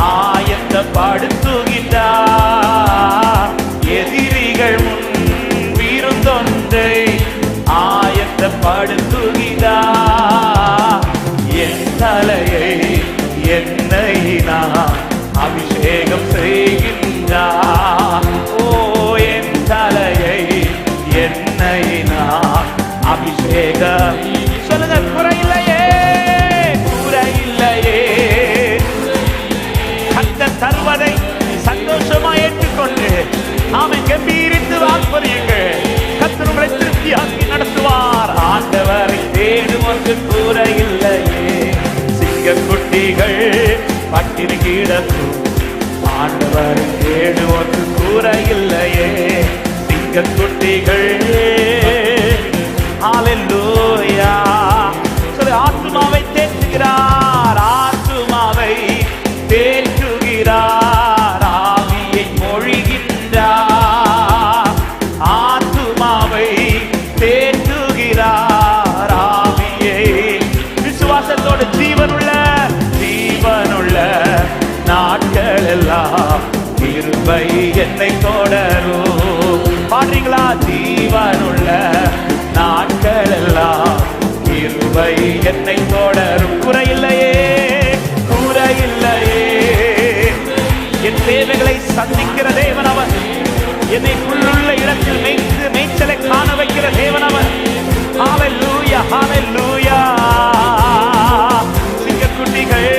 A: ஆயத்தப்படுத்துகின்றார். எதிரிகள் முன் விருந்தொன்றை ஆயத்தப்படுத்துகின்றார். என் தலையை எண்ணெயினால் அபிஷேகம் செய்கின்றார். ஓ என் தலையை எண்ணெயினால் அபிஷேகம். சொல்லுங்க. குறையில்லையே குறையில்லையே. கர்த்தர் தருவதை சந்தோஷமா ஏற்றுக்கொண்டு ஆமென் கம்பீரித்து வாக்களியுங்கள். கர்த்தர் உங்களை திருப்தியாக்கி நடத்துவார். ஆண்டவரை தேடுவோர்க்கு குறையில்லையே. சிங்கக்குட்டிகள் பட்டினி கிடக்கும். ஆண்டவரை தேடுவோர்க்கு குறையில்லையே. சிங்கக்குட்டிகள் ஹல்லேலூயா. சொல்லு. ஆத்துமாவை தேற்றுகிறார். ஆத்துமாவை தேற்றுகிறார். ஆவியை மொழிகின்றார். ஆத்துமாவை தேற்றுகிறார். ஆவியை விசுவாசத்தோடு ஜீவனுள்ள நாட்கள் எல்லாம் கிருபை என்னை தொடரும். பாடுறீங்களா? ஜீவனுள்ள நாட்கள் எல்லாம் கிருபை என்னை தொடரும். குறையில்லையே குறையில்லையே. என் தேவைகளை சந்திக்கிற தேவன் அவர். என்னை புல்லுள்ள இடத்தில் மேய்ச்சலை காண வைக்கிற தேவன் அவர். ஹல்லேலூயா ஹல்லேலூயா. சிங்கக்குட்டிகள்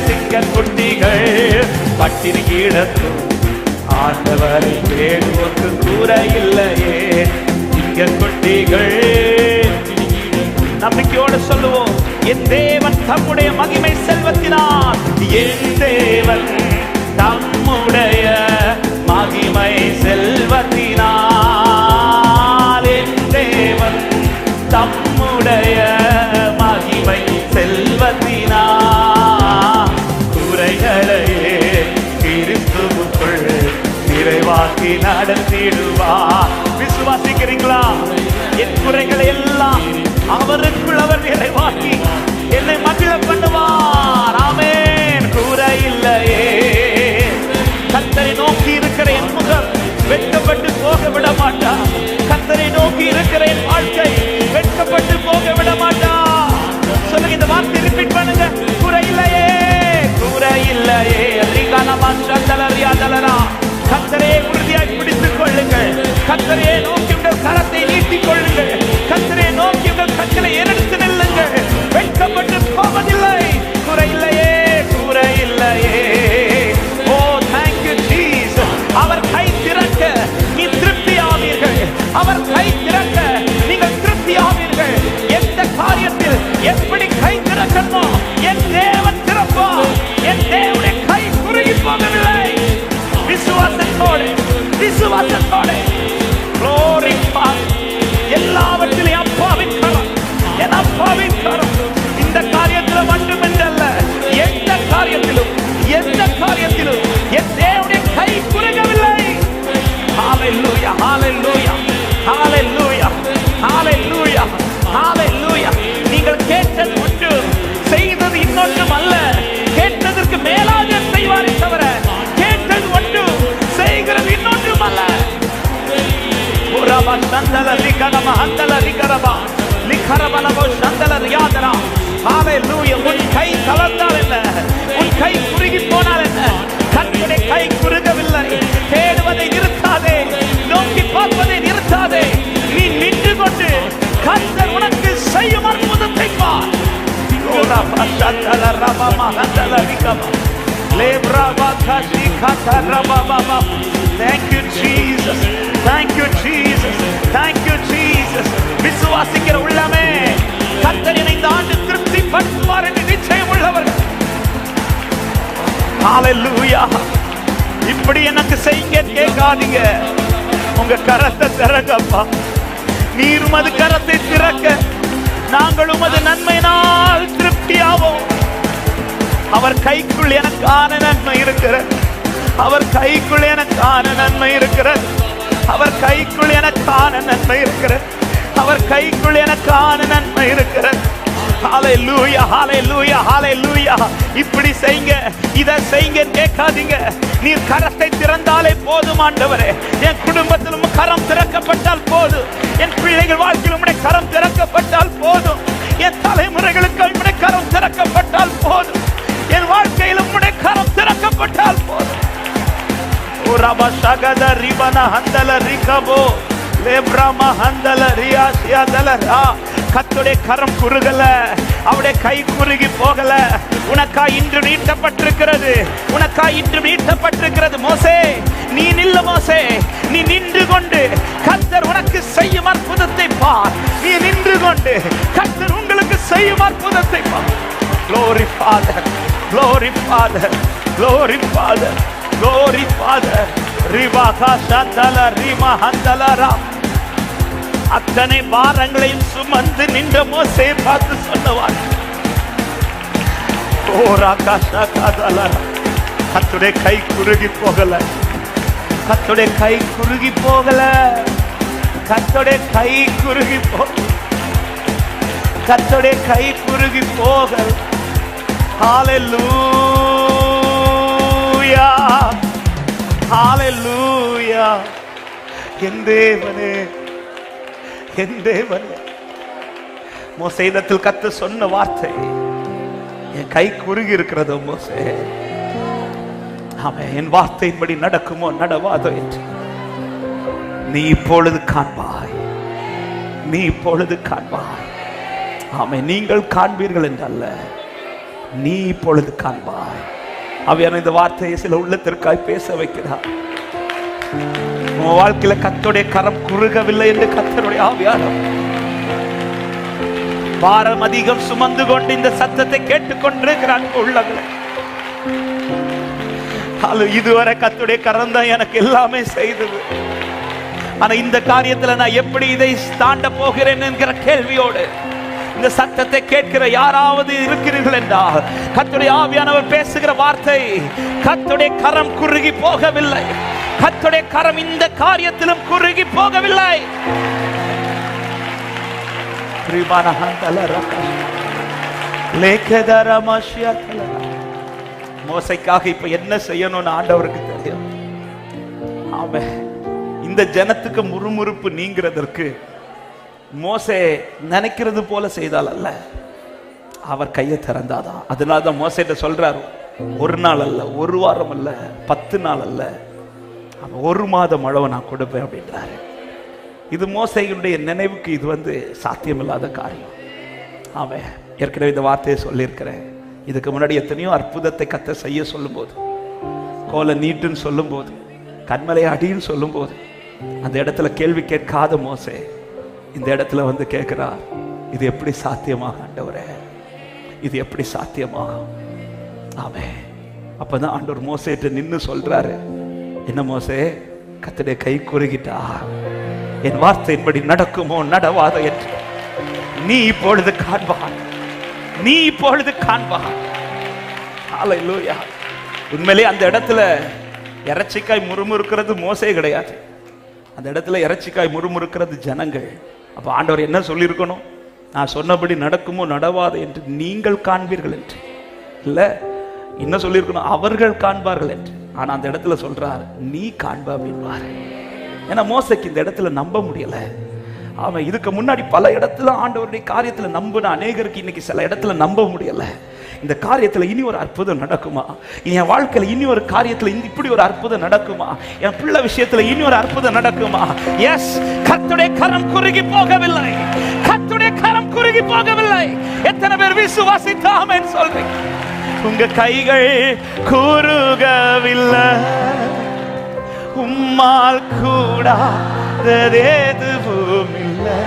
A: சிங்கக்குட்டிகள் பட்டினி கிடக்கும். ஆண்டவரை தேடுவோர்க்கு குறையில்லையே. சிங்கக்குட்டிகள். நம்பிக்கையோடு சொல்லுவோம். என் தேவன் தம்முடைய மகிமை செல்வத்தினால். என் தேவன் தம்முடைய மகிமை செல்வத்தினால். என் தேவன் தம்முடைய மகிமை செல்வத்தினால் குறைகளையே கிறிஸ்துவுக்குள் நிறைவாக்கி நடத்திடுவார். விசுவாசிக்கிறீங்களா? என் குறைகளை எல்லாம் அவருக்குள் அவர் நிறைவாக்கி என்னை மகிழ பண்ணுவார். ஆமென். குறையில்லையே. கர்த்தரை நோக்கி இருக்கிற என் முகம் வெட்கப்பட்டு போக விட மாட்டார். கர்த்தரை நோக்கி இருக்கிற என் வாழ்க்கை வெட்கப்பட்டு போக விட மாட்டார். சொல்லுங்க. இந்த வார்த்தை ரிப்பீட் பண்ணுங்க. குறையில்லையே குறையில்லையே. கர்த்தரே உறுதியாய் பிடித்துக் கொள்ளுங்கள். கர்த்தரே நோக்கி உங்கள் கரத்தை நீட்டிக் கொள்ளுங்கள். கர்த்தரே நோக்கி உங்கள் கண்களை எடுத்து நில்லுங்கள். வெட்கப்பட்டு போவதில்லை. குறையில்லையே குறையில்லையே. ஓ thank you Jesus. அவர் கை திறக்க நீ திருப்தி ஆவீர்கள். அவர் கை திறக்க நீங்கள் திருப்தி ஆவீர்கள். எந்த காரியத்தில் எப்படி கை திறக்கணுமோ என் தேவன் திறப்பார். என் தேவனுடைய கை குறுகி போகவில்லை. விசுவாசத்தோடு விசுவாசத்தோடு glory Father. எல்லாவற்றிலும் அப்பாவின் கரம். என் அப்பாவின் கரம் இந்த காரியத்தில் மட்டுமென்றல்ல, எந்த காரியத்திலும் ஹந்தல ரிகரபா லிகரபலவோ சந்தல ரியாதரா. ஹalleluya. உன் கை தளர்ந்தால் என்ன, உன் கை குறுகி போனால் என்ன, கர்த்தருடைய கை குறுகவில்லை. தேடுவதை நிறுத்தாதே, நோக்கி பார்ப்பதை நிறுத்தாதே. நீ நின்று கொண்டு கர்த்தர் உனக்கு செய்யும் அற்புதத்தை பார். ஓரா பஷந்தல ரபமா ஹந்தல ரிகபா லேப்ரபா Cauchy கதரபபா. Thank you Jesus, thank you Jesus, thank you Jesus. விசுவாசிக்கிற உள்ளமே கர்த்தர் என்னை இந்த ஆண்டு திருப்திப்படுத்துவார் என்று நிச்சயம் உள்ளவர்கள். ஹalleluya. இப்படி எனக்கு செய்யுங்க கேட்காதீங்க, உங்க கரத்தை திறங்கப்பா. நீர் உமது கரத்தை திறக்க நாங்கள் உமது நன்மையினால் திருப்தியாவோம். அவர் கைக்குள் எனக்கான நன்மை இருக்கிறது, அவர் கைக்குள் எனக்கான நன்மை இருக்கிறது, அவர் கைக்குள் எனக்கான நன்மை இருக்கிறது, அவர் கைக்குள் எனக்கான நன்மை இருக்கிறது. ஹalleluya, ஹalleluya, ஹalleluya. இப்படி செய்யுங்க, இத செய்யுங்க கேட்காதீங்க. நீர் கரத்தை திறந்தாலே போதும் ஆண்டவரே. என் குடும்பத்திலும் கரம் திறக்கப்பட்டால் போதும், என் பிள்ளைகள் வாழ்க்கையிலும் கரம் திறக்கப்பட்டால் போதும், என் தலைமுறைகளுக்கு உம்முடைய கரம் திறக்கப்பட்டால் போதும், என் வாழ்க்கையிலும் உம்முடைய கரம் திறக்கப்பட்டால் போதும். ஓ ரபா ஷகத ரிபனா ஹந்தல ரிகபோ லேப்ரமா ஹந்தல ரியாசியாதலரா. கர்த்தருடைய கரம் குறுகல, அவருடைய கை குறுகி போகல. உனக்காய் இன்று நீட்டப்பட்டிருக்கிறது, உனக்காய் இன்று நீட்டப்பட்டிருக்கிறது. மோசே நீ நில்ல, மோசே நீ நின்று கொண்டு கர்த்தர் உனக்கு செய்யும் அற்புதத்தை பார். நீ நின்று கொண்டு கர்த்தர் உங்களுக்கு செய்யும் அற்புதத்தை பார். Glory Father, glory Father, glory Father, glory Father. ரிவாகா சந்தல ரிமா ஹந்தலரா. அத்தனை பாரங்களையும் சுமந்து நின்ற மோசே பார்த்து சொன்னவார், கர்த்தருடைய கை குறுகி போகல, கர்த்தருடைய கை குறுகி போகல, கர்த்தருடைய கை குறுகி போகல, கர்த்தருடைய கை குறுகி போகல. ஹalleluya, ஹalleluya. என் தேவனே, என் தேவனே. மோசேயிடத்தில் கர்த்தர் சொன்ன வார்த்தை, என் கை குறுகி இருக்கிறதோ மோசே, ஆமென், என் வார்த்தையின்படி நடக்குமோ நடவாதோ என்று நீ இப்பொழுது காண்பாய், நீ இப்பொழுது காண்பாய். ஆமென். நீங்கள் காண்பீர்கள் என்றல்ல, நீ இப்பொழுது காண்பாய். ஆவியான இந்த வார்த்தையை சில உள்ளத்திற்காய் பேச வைக்கிறார். உன் வாழ்க்கையில கர்த்தருடைய கரம் குறுகவில்லை என்று கர்த்தருடைய ஆவியானவர் பாரம் அதிகம் சுமந்து கொண்டு இந்த சத்தத்தை கேட்டுக்கொண்டிருக்கிறார். உள்ளங்களே, இதுவரை கர்த்தருடைய கரம் தான் எனக்கு எல்லாமே செய்தது. ஆனா இந்த காரியத்துல நான் எப்படி இதை தாண்ட போகிறேன் என்கிற கேள்வியோடு இந்த சத்தத்தை கேட்கிற யாராவது இருக்கிறீர்கள் என்றால், கர்த்தருடைய ஆவியானவர் பேசுகிற வார்த்தை, கர்த்தருடைய கரம் குறுகி போகவில்லை, கர்த்தருடைய கரம் இந்த காரியத்திலும் குறுகி போகவில்லை. மோசைக்காக இப்ப என்ன செய்யணும்னு ஆண்டவருக்கு தெரியும். ஆமென். இந்த ஜனத்துக்கு முறுமுறுப்பு நீங்கிறதற்கு மோசே நினைக்கிறது போல செய்தால் அல்ல, அவர் கையை திறந்தாதான். அதனாலதான் மோசேட்ட சொல்றாரு, ஒரு நாள் அல்ல, ஒரு வாரம் அல்ல, 10 நாள் அல்ல, 1 மாதம் அளவு நான் கொடுப்பேன் அப்படின்றாரு. இது மோசேயுடைய நினைவுக்கு இது சாத்தியமில்லாத காரியம். ஆமென். ஏற்கனவே இந்த வார்த்தையை சொல்லியிருக்கிறேன். இதுக்கு முன்னாடி எத்தனையோ அற்புதத்தை கர்த்தர் செய்ய சொல்லும் போது, கோலை நீட்டுன்னு சொல்லும் போது, கண்மலை அடின்னு சொல்லும் போது, அந்த இடத்துல கேள்வி கேட்காத மோசே இந்த இடத்துல கேட்கிறார், இது எப்படி சாத்தியமாக ஆண்டவரே, இது எப்படி சாத்தியமாகும்? ஆமென். அப்பதான் ஆண்டவர் மோசேட்ட நின்னு சொல்றாரு, என்ன மோசே, கர்த்தருடைய கை குறுகிட்டா, என் வார்த்தையின்படி நடக்குமோ நடவாதோ என்று நீ இப்பொழுது காண்பாய், நீ இப்பொழுது காண்பாய். ஹல்லேலூயா. உண்மையிலே அந்த இடத்துல இறைச்சிக்காய் முறுமுறுக்கிறது மோசே கிடையாது, அந்த இடத்துல இறைச்சிக்காய் முறுமுறுக்கிறது ஜனங்கள். அப்ப ஆண்டவர் என்ன சொல்லியிருக்கணும்? நான் சொன்னபடி நடக்குமோ நடவாது என்று நீங்கள் காண்பீர்கள் என்று இல்ல, என்ன சொல்லியிருக்கணும்? அவர்கள் காண்பார்கள் என்று. ஆனா அந்த இடத்துல சொல்றார், நீ காண்பா அப்படின்வாரு. ஏன்னா மோசைக்கு இந்த இடத்துல நம்ப முடியல. அவன் இதுக்கு முன்னாடி பல இடத்துல ஆண்டவருடைய காரியத்துல நம்பின அநேகருக்கு இன்னைக்கு சில இடத்துல நம்ப முடியல. இந்த காரியத்துல இனி ஒரு அற்புதம் நடக்குமா, என் வாழ்க்கையில இனி ஒரு காரியத்துல இப்படி ஒரு அற்புதம் நடக்குமா, என் பிள்ளை விஷயத்துல இனி ஒரு அற்புதம் நடக்குமா? எஸ், கர்த்தருடைய கரம் குறுகி போகவில்லை, கர்த்தருடைய கரம் குறுகி போகவில்லை. எத்தனை பேர் விசுவாசித்து ஆமென் சொல்றீங்க? உங்க கைகள் குறுகவில்லை, உம்மால் கூடாதது எதுவும் இல்லை.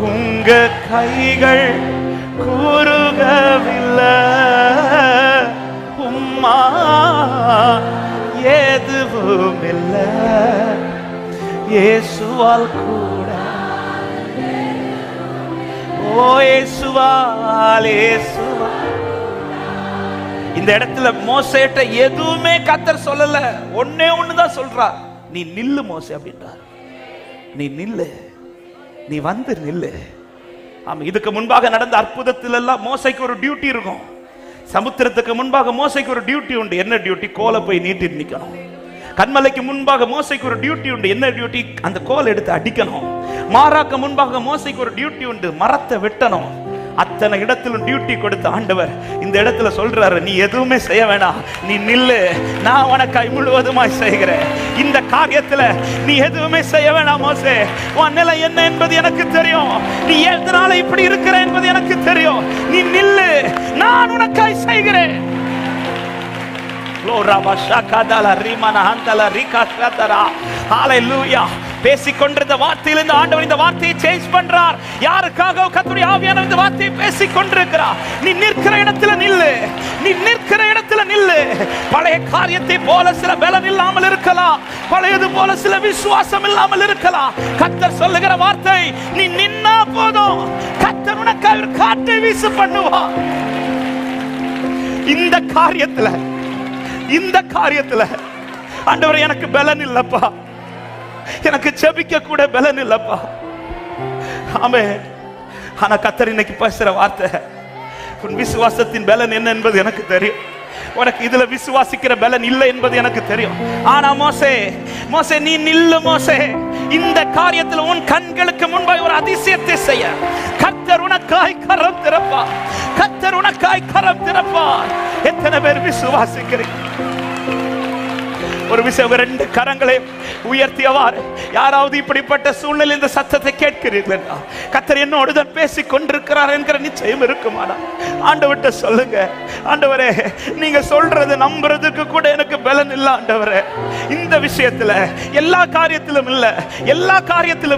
A: உங்க கைகள் குறுகவில்லை, உம்மா எதுவும் இல்லை. இயேசுவால் கூட, ஓ இயேசுவால், இயேசுவால். இந்த இடத்துல மோசேட்ட எதுவுமே கர்த்தர் சொல்லல, ஒன்னே ஒண்ணுதான் சொல்றார், நீ நில்லு மோசே அப்படின்றார். நீ நில்லு, நீ வந்து நில்லு. ஆமா, இதுக்கு முன்பாக நடந்த அற்புதத்தில் எல்லாம் மோசைக்கு ஒரு டியூட்டி இருக்கும். சமுத்திரத்துக்கு முன்பாக மோசைக்கு ஒரு டியூட்டி உண்டு. என்ன டியூட்டி? கோலை போய் நீட்டி நிக்கணும். கண்மலைக்கு முன்பாக மோசைக்கு ஒரு டியூட்டி உண்டு. என்ன டியூட்டி? அந்த கோல் எடுத்து அடிக்கணும். மாறாக்கு முன்பாக மோசைக்கு ஒரு டியூட்டி உண்டு, மரத்தை வெட்டணும். அத்தனை இடத்திலும் டியூட்டி கொடுத்த ஆண்டவர் இந்த இடத்துல சொல்றாரு, நீ எதுவுமே செய்ய வேணாம், நீ நில்லு, நான் உனக்காய் முழுவதுமாய் செய்கிறேன். இந்த காரியத்துல நீ எதுவுமே செய்ய வேணாம் மோசே, உன் நிலை என்ன என்பது எனக்கு தெரியும், நீ எதனால இப்படி இருக்கிற என்பது எனக்கு தெரியும், நீ நில்லு, நான் உனக்காய் செய்கிறேன். பேசிக்கொண்டிருந்த வார்த்தையிலிருந்து ஆண்டவர் இந்த வார்த்தையை சேஞ்ச் பண்றார். யாருக்காக கர்த்தருடைய ஆவியானவர் இந்த வார்த்தையை பேசிக் கொண்டிருக்கிறார். நீ நிற்கிற இடத்துல நில்லு, நீ நிற்கிற இடத்துல நில்லு. பழைய காரியத்தை போல சில பலம் இல்லாமல் இருக்கலாம், பழையது போல சில விசுவாசம் இல்லாமல் இருக்கலாம். கர்த்தர் சொல்லுகிற வார்த்தை, நீ நின்னா போதும், கர்த்தர் உனக்கு காற்றை வீச பண்ணுவார். இந்த காரியத்துல ஆண்டவரே எனக்கு பலன் இல்லப்பா, எனக்கு ஜெபிக்க கூட பலன் இல்லப்பா. ஆமென். ஆனா கர்த்தர் இன்னைக்கு பேசுற வார்த்தை, உன் விசுவாசத்தின் பலன் என்ன என்பது எனக்கு தெரியும், உனக்கு இதுல விசுவாசிக்கிற பலன் இல்லை என்பது எனக்கு தெரியும். ஆனா மோசே நீ நில்லு மோசே, இந்த காரியத்தில் உன் கண்களுக்கு முன்பாக ஒரு அதிசயத்தை செய்ய கர்த்தர் உனக்காய் கரம் திறப்பார், கர்த்தர் உனக்காய் கரம் திறப்பார். எத்தனை பேர் விசுவாசிக்கிறீங்க? ஒரு விஷயம், ரெண்டு கரங்களை உயர்த்தியவாறு யாராவது இப்படிப்பட்ட சூழ்நிலை இந்த சத்தத்தை கேட்கிறீர்கள், கர்த்தர் என்னோடு தான் பேசிக் கொண்டிருக்கிறார் என்கிற நிச்சயம் இருக்குமாடா? ஆண்டவர்கிட்ட சொல்லுங்க, ஆண்டவரே நீங்க சொல்றது நம்புறதுக்கு கூட எனக்கு பலன் இல்ல ஆண்டவரே. இந்த விஷயத்துல எல்லா காரியத்திலும்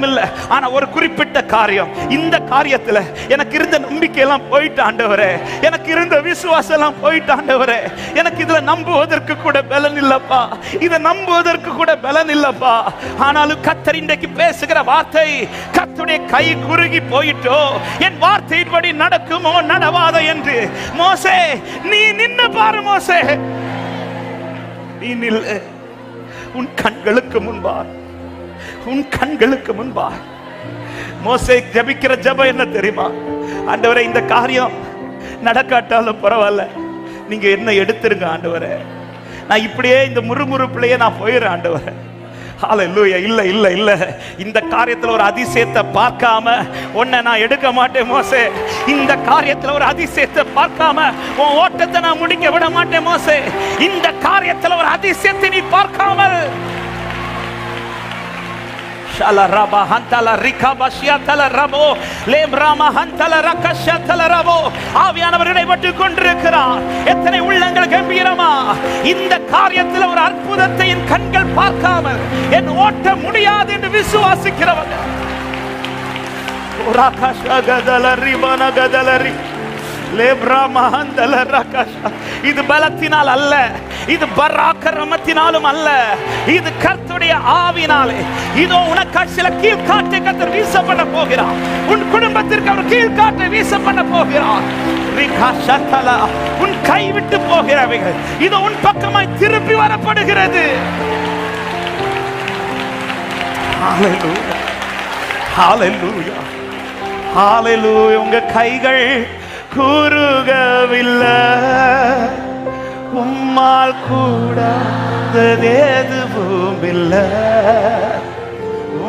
A: இல்ல, ஆனா ஒரு குறிப்பிட்ட காரியம், இந்த காரியத்துல எனக்கு இருந்த நம்பிக்கை எல்லாம் போயிட்டு ஆண்டவரே, எனக்கு இருந்த விசுவாசம் எல்லாம் போயிட்டு ஆண்டவரே, எனக்கு இதுல நம்புவதற்கு கூட பலன் இல்லப்பா, இதை நம்புவதற்கு கூட பலன் இல்லப்பா. ஆனாலும் கர்த்தர் இன்றைக்கு பேசுகிற வார்த்தை, கர்த்தருடைய கை குறுகி போயிட்டோ, என் வார்த்தையின்படி நடக்குமோ நடவாதோ என்று. மோசே நீ நின்னு பாரு மோசே, நீ நில்லு. உன் கண்களுக்கு முன்பா மோசே ஜெபிக்கிற ஜெபம் என்ன தெரியுமா? ஆண்டவரே இந்த காரியம் நடக்காட்டாலும் பரவாயில்ல, நீங்க என்ன எடுத்துருங்க ஆண்டவரே, நான் இப்படியே இந்த முறுமுறுப்புலயே நான் போயிடுறேன் ஆண்டவரே. ஹல்லேலூயா. இல்ல இந்த காரியத்துல ஒரு அதிசயத்தை பார்க்காம உன்னை நான் எடுக்க மாட்டேன் மோசே. இந்த காரியத்துல ஒரு அதிசயத்தை பார்க்காம உன் ஓட்டத்தை நான் முடிக்க விட மாட்டேன் மோசே. இந்த காரியத்துல ஒரு அதிசயத்தை நீ பார்க்காமல் ஷலரபா ஹந்தல ரிகபஷியா தலரபோ லேப்ராமா ஹந்தல ரகஷ தலரபோ. ஆவியானவர் இடைப்பட்டுக் கொண்டிருக்கிறார். எத்தனை உள்ளங்கள் கம்பீரமா இந்த காரியத்தில் ஒரு அற்புதத்தை என் கண்கள் பார்க்காமல் என் ஓட்ட முடியாது என்று விசுவாசிக்கிறவர்கள். இது பலத்தினால் அல்ல, இது பராக்கிரமத்தினாலும் அல்ல, இது கர்த்தருடைய ஆவினாலே. இதோ உனக்கு சில கீழ்காற்றை கர்த்தர் வீச பண்ண போகிறார். உன் குடும்பத்திற்கு அவர் கீழ்காற்றை வீச பண்ண போகிறார். உன் கைவிட்டு போகிறவைகள் இதோ உன் பக்கமாய் திருப்பி வரப்படுகிறது. ஹல்லேலூயா, ஹல்லேலூயா, ஹல்லேலூயா. உங்க கைகள் குறுகவில்லை, உம்மால் கூடாதது எதுவும் இல்லை.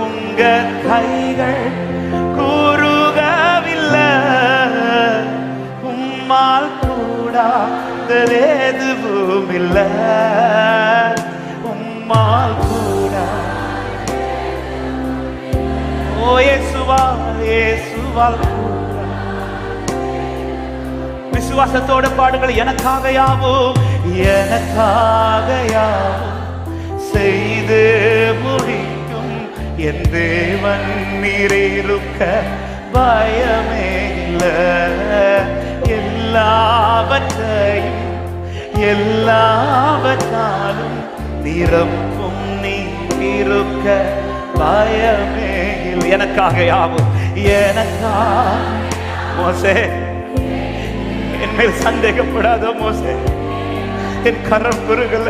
A: உங்க உங்க கைகள் கூறுகவில்லை, உம்மால் கூடாதது எதுவும் இல்லை, உம்மால் கூடா. ஓ இயேசுவால் இயேசுவால் விசுவாசத்தோட பாடுகள். எனக்காக யாவும் எனக்காக யாவும் செய்து முடிக்கும் என் தேவன் நீரிருக்க பயமே இல்லை. எல்லாவற்றையும் எல்லாவற்றாலும் நிரப்பும் நீருக்க பயமே இல்லை. எனக்காக யாவும் எனக்காக. மோசே என் மேல் சந்தேகப்படாத மோசே, என் கரம் பெருகல,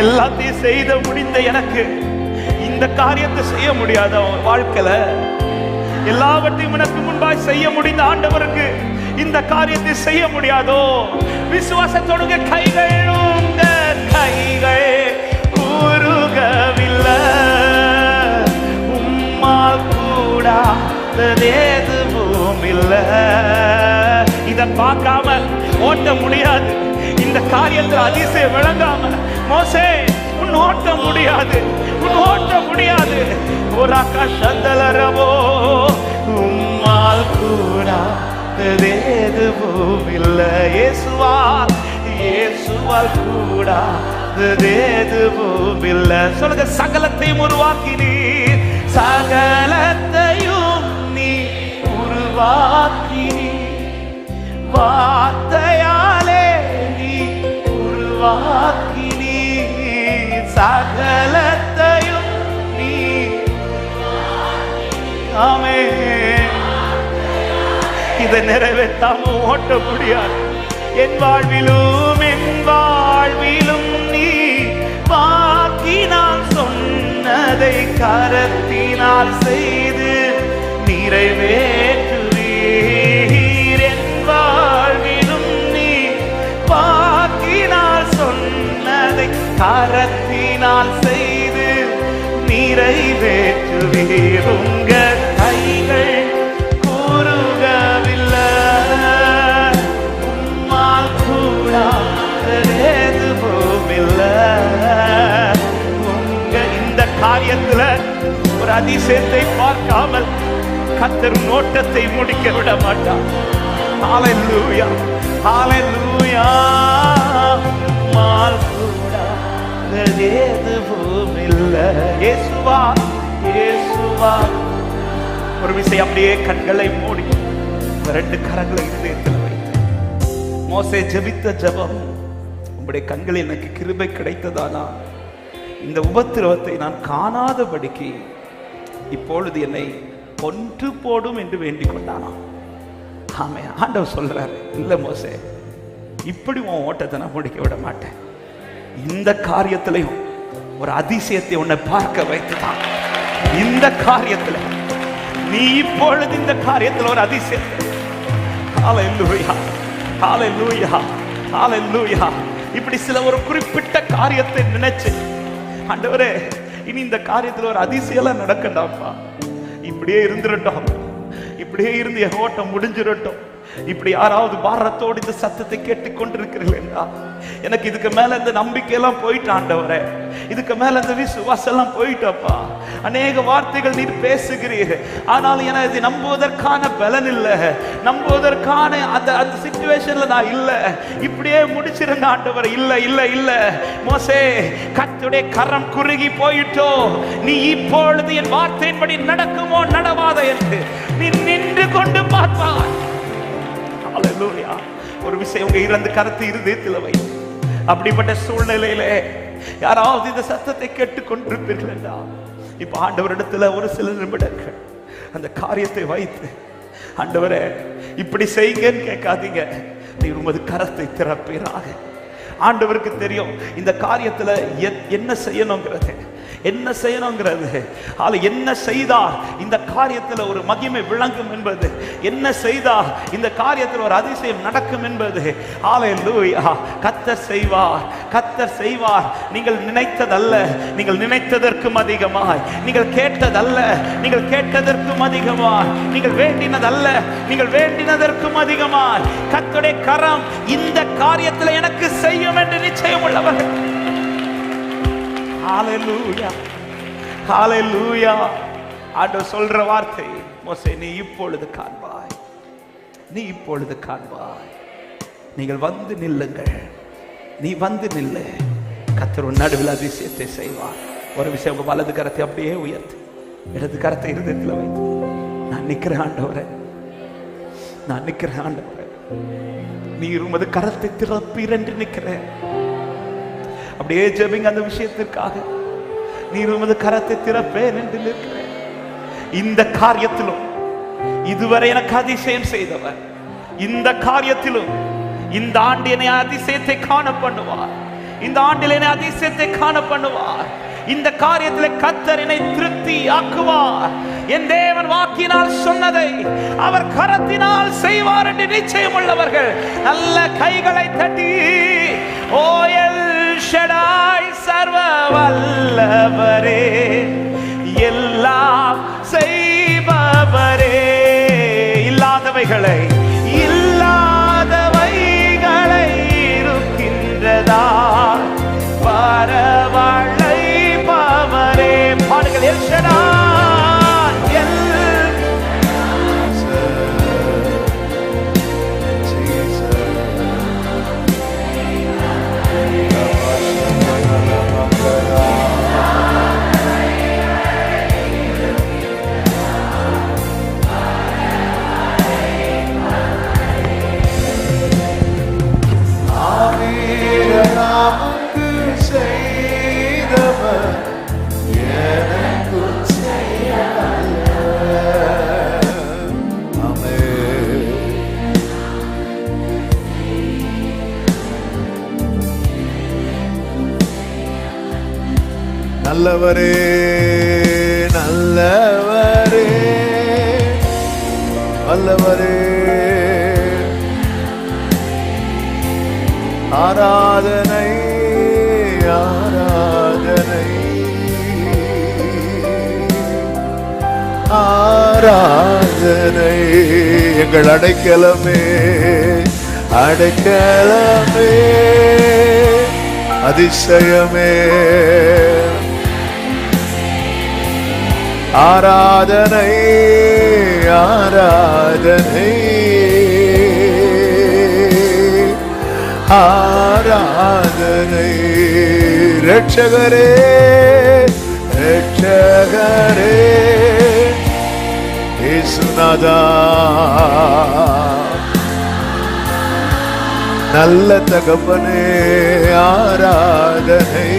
A: எல்லாத்தையும் செய்த முடிந்த எனக்கு இந்த காரியத்தை செய்ய முடியாத வாழ்க்கையில எல்லாவற்றையும் எனக்கு முன்பாய் செய்ய முடிந்த ஆண்டவருக்கு இந்த காரியத்தை செய்ய முடியாதோ? விசுவாசத்தோடு கைகள் உங்க கைகள் உருகவில்லை, உம்மால் கூடாதது எதுவும் இல்லை. இதை பார்க்காம ஓட்ட முடியாது, இந்த காரியத்தில் அதிசயம் விளங்காம மோசே உன் ஓட்ட முடியாது, உன் ஓட்ட முடியாது. ஒரு ஆகாஷந்தலரவோ உம்மால் கூடாதது எதுவும் இல்லை. இயேசுவால் இயேசுவால் கூடாதது எதுவும் இல்லை. சொல்லுங்க, சகலத்தையும் உருவாக்கினீர், சகலத்தையும் நீ உருவாக்கினீர், வார்த்தையாலே நீ உருவாக்கினீர், சகலத்தையும் நீ. ஆமென். இதை நிறைவேற்றாம ஓட்ட முடியாது. என் வாழ்விலும் நீ வாக்கி நான் சொன்னதை கரத்தினால் செய்து நிறைவேற்றுவீர். என் வாழ்விலும் நீ வாக்கினால் சொன்னதை கரத்தினால் செய்து நிறைவேற்றுவீர். உங்க கைகள் கூறுகவில்லை, உம்மால் கூடாதது எதுவும் இல்லை. உங்க இந்த காரியத்துல ஒரு அதிசயத்தை பார்க்காமல் கர்த்தர் ஓட்டத்தை முடிக்க விட மாட்டார். ஹalleluya ஹalleluya. உம்மால் கூடாதது எதுவும் இல்லை. இயேசுவா இயேசுவா. ஒரு விஷயம், அப்படியே கண்களை மூடி ரெண்டு கரங்களை இதயத்தில் வைத்து மோசே ஜெபித்த ஜெபம், உம்முடைய கண்களில் எனக்கு கிருபை கிடைத்ததானா, இந்த உபத்திரவத்தை நான் காணாதபடிக்கு இப்பொழுது என்னை கொன்று போடும் என்று வேண்டிக் கொண்டானா. ஆமே, ஆண்டவர் சொல்றாரு, இல்ல மோசே, இப்படி உன் ஓட்டத்தை நான் முடிக்க விட மாட்டேன். இந்த காரியத்திலையும் ஒரு அதிசயத்தை உன்னை பார்க்க வைத்துதான். இந்த காரியத்துல நீ இப்பொழுது இந்த காரியத்தில் ஒரு அதிசயத்தை. ஹalleluya ஹalleluya ஹalleluya. இப்படி சில ஒரு குறிப்பிட்ட காரியத்தை நினைச்சு, ஆண்டவரே இனி இந்த காரியத்தில் ஒரு அதிசயம் நடக்கண்டாப்பா, இப்படியே இருந்துடட்டும், இப்படியே இருந்து என் ஓட்டம் முடிஞ்சிடட்டும். இப்படி யாராவது பாரத்தோடு இந்த சத்தத்தை கேட்டுக்கொண்டிருக்கிறீர்களா? எனக்கு இதுக்கு மேல இந்த நம்பிக்கையெல்லாம் போயிட்டு ஆண்டவரே, இதுக்கு மேல இந்த விசுவாசம் எல்லாம் போயிட்டப்பா. அநேக வார்த்தைகள் நீர் பேசுகிறீர், ஆனால் எனக்கு நம்புவதற்கான பலன் இல்லை, நம்புவதற்கான அந்த சிச்சுவேஷன்ல நான் இல்லை. இப்படியே முடிச்சிருங்க ஆண்டவரே. இல்ல இல்ல இல்ல மோசே, கர்த்தருடைய கரம் குறுகி போயிட்டோ, நீ இப்பொழுது என் வார்த்தையின்படி நடக்குமோ நடவாத என்று நீ நின்று கொண்டு பார்ப்பாய். ஹalleluya. ஒரு விஷயம், உங்க இரண்டு கரத்தை இருதயத்தில் வை. அப்படிப்பட்ட சூழ்நிலையில யாராவது இந்த சத்தத்தை கேட்டுக்கொண்டிருப்பீர்கள் என்றால், இப்ப ஆண்டவரிடத்துல ஒரு சில நிமிடங்கள் அந்த காரியத்தை வைத்து, ஆண்டவரே இப்படி செய்யுங்கன்னு கேட்காதீங்க, நீ உமது கரத்தை திறப்பீராக. ஆண்டவருக்கு தெரியும் இந்த காரியத்துல என்ன செய்யணுங்கிறது, என்ன செய்யணுங்கிறது. என்ன செய்தால் இந்த காரியத்தில் ஒரு மகிமை விளங்கும் என்பது, என்ன செய்தால் இந்த காரியத்தில் ஒரு அதிசயம் நடக்கும் என்பது. ஹalleluya. கர்த்தர் செய்வார், கர்த்தர் செய்வார். நீங்கள் நினைத்ததல்ல, நீங்கள் நினைத்ததற்கும் அதிகமாய், நீங்கள் கேட்டதல்ல, நீங்கள் கேட்டதற்கும் அதிகமாய், நீங்கள் வேண்டினதல்ல, நீங்கள் வேண்டினதற்கும் அதிகமாய் கர்த்தருடைய கரம் இந்த காரியத்தில் எனக்கு செய்யும் என்று நிச்சயம் உள்ளவர்கள். ஹalleluya, ஹalleluya. ஆண்டவர் சொல்ற வார்த்தை, மோசே நீ இப்பொழுது காண்பாய், நீ இப்பொழுது காண்பாய். நீங்கள் வந்து நில்லுங்கள், நீ வந்து நில்லு, கர்த்தர் உன் நடுவில் அதிசயத்தை செய்வார். ஒரு விஷயம், உங்க வலது கரத்தை அப்படியே உயர்த்து, இடது கரத்தை இருதயத்தில் வைத்து, நான் நிற்கிறேன் ஆண்டவரே, நான் நிற்கிறேன் ஆண்டவரே, நீர் உமது கரத்தை திறப்பீர் என்று நிற்கிறேன். அப்படியே ஜெபிங்க அந்த விஷயத்திற்காக. நீர் உமது கரத்தை திறப்பேன் என்று நிற்கிறேன். இந்த காரியத்திலும் இதுவரை எனக்கு அதிசயம் செய்தவர், இந்த காரியத்திலும் இந்த ஆண்டு என்னை அதிசயத்தை காண பண்ணுவார். இந்த ஆண்டில் என்னை அதிசயத்தை காண பண்ணுவார். இந்த காரியத்தில் கர்த்தர் என்னை திருப்தி ஆக்குவார். என் தேவன் வாக்கினால் சொன்னதை அவர் கரத்தினால் செய்வார் என்று நிச்சயம் உள்ளவர்கள் நல்ல கைகளை தட்டி, ஓ எல் ஷடாய் சர்வ வல்லவரே, எல்லாம் செய்பவரே, இல்லாதவைகளை இல்லாதவைகளை இருக்கின்றதா பரவழை பவரே. பாடுங்கள், எல் ஷடாய், எல்
C: நல்லவரே, நல்லவரே, வல்லவரே, ஆராதனை, ஆராதனை, ஆராதனை. எங்கள் அடைக்கலமே, அடைக்கலமே, அதிசயமே, ஆராதனை, ஆராதனை, ஆராதனை. ரட்சகரே, ரட்சகரே, இயேசுநாதா, நல்ல தகப்பனே, ஆராதனை,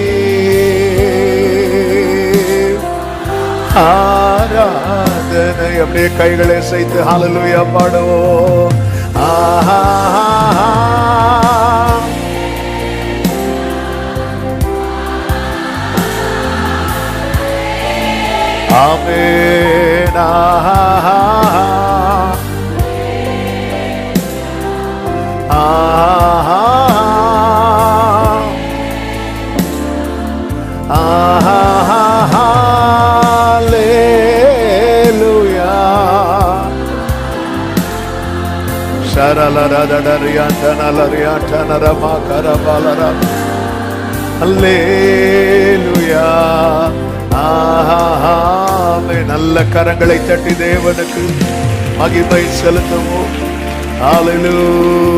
C: ஆராதனை. அப்படியே கைகளை அசைத்து ஹல்லேலூயா பாடுவோம். ஆஹா, ஆமென். ஆஹா, ஆஹா, ஆஹா, ஹல்லேலூயா. ஷரலரதரியாண்டனலரியாண்டனரமாகரபலர, ஹல்லேலூயா. ஆமென். நல்ல கரங்களை தட்டி தேவனுக்கு மகிமை செலுத்துவோம். ஹல்லேலூயா.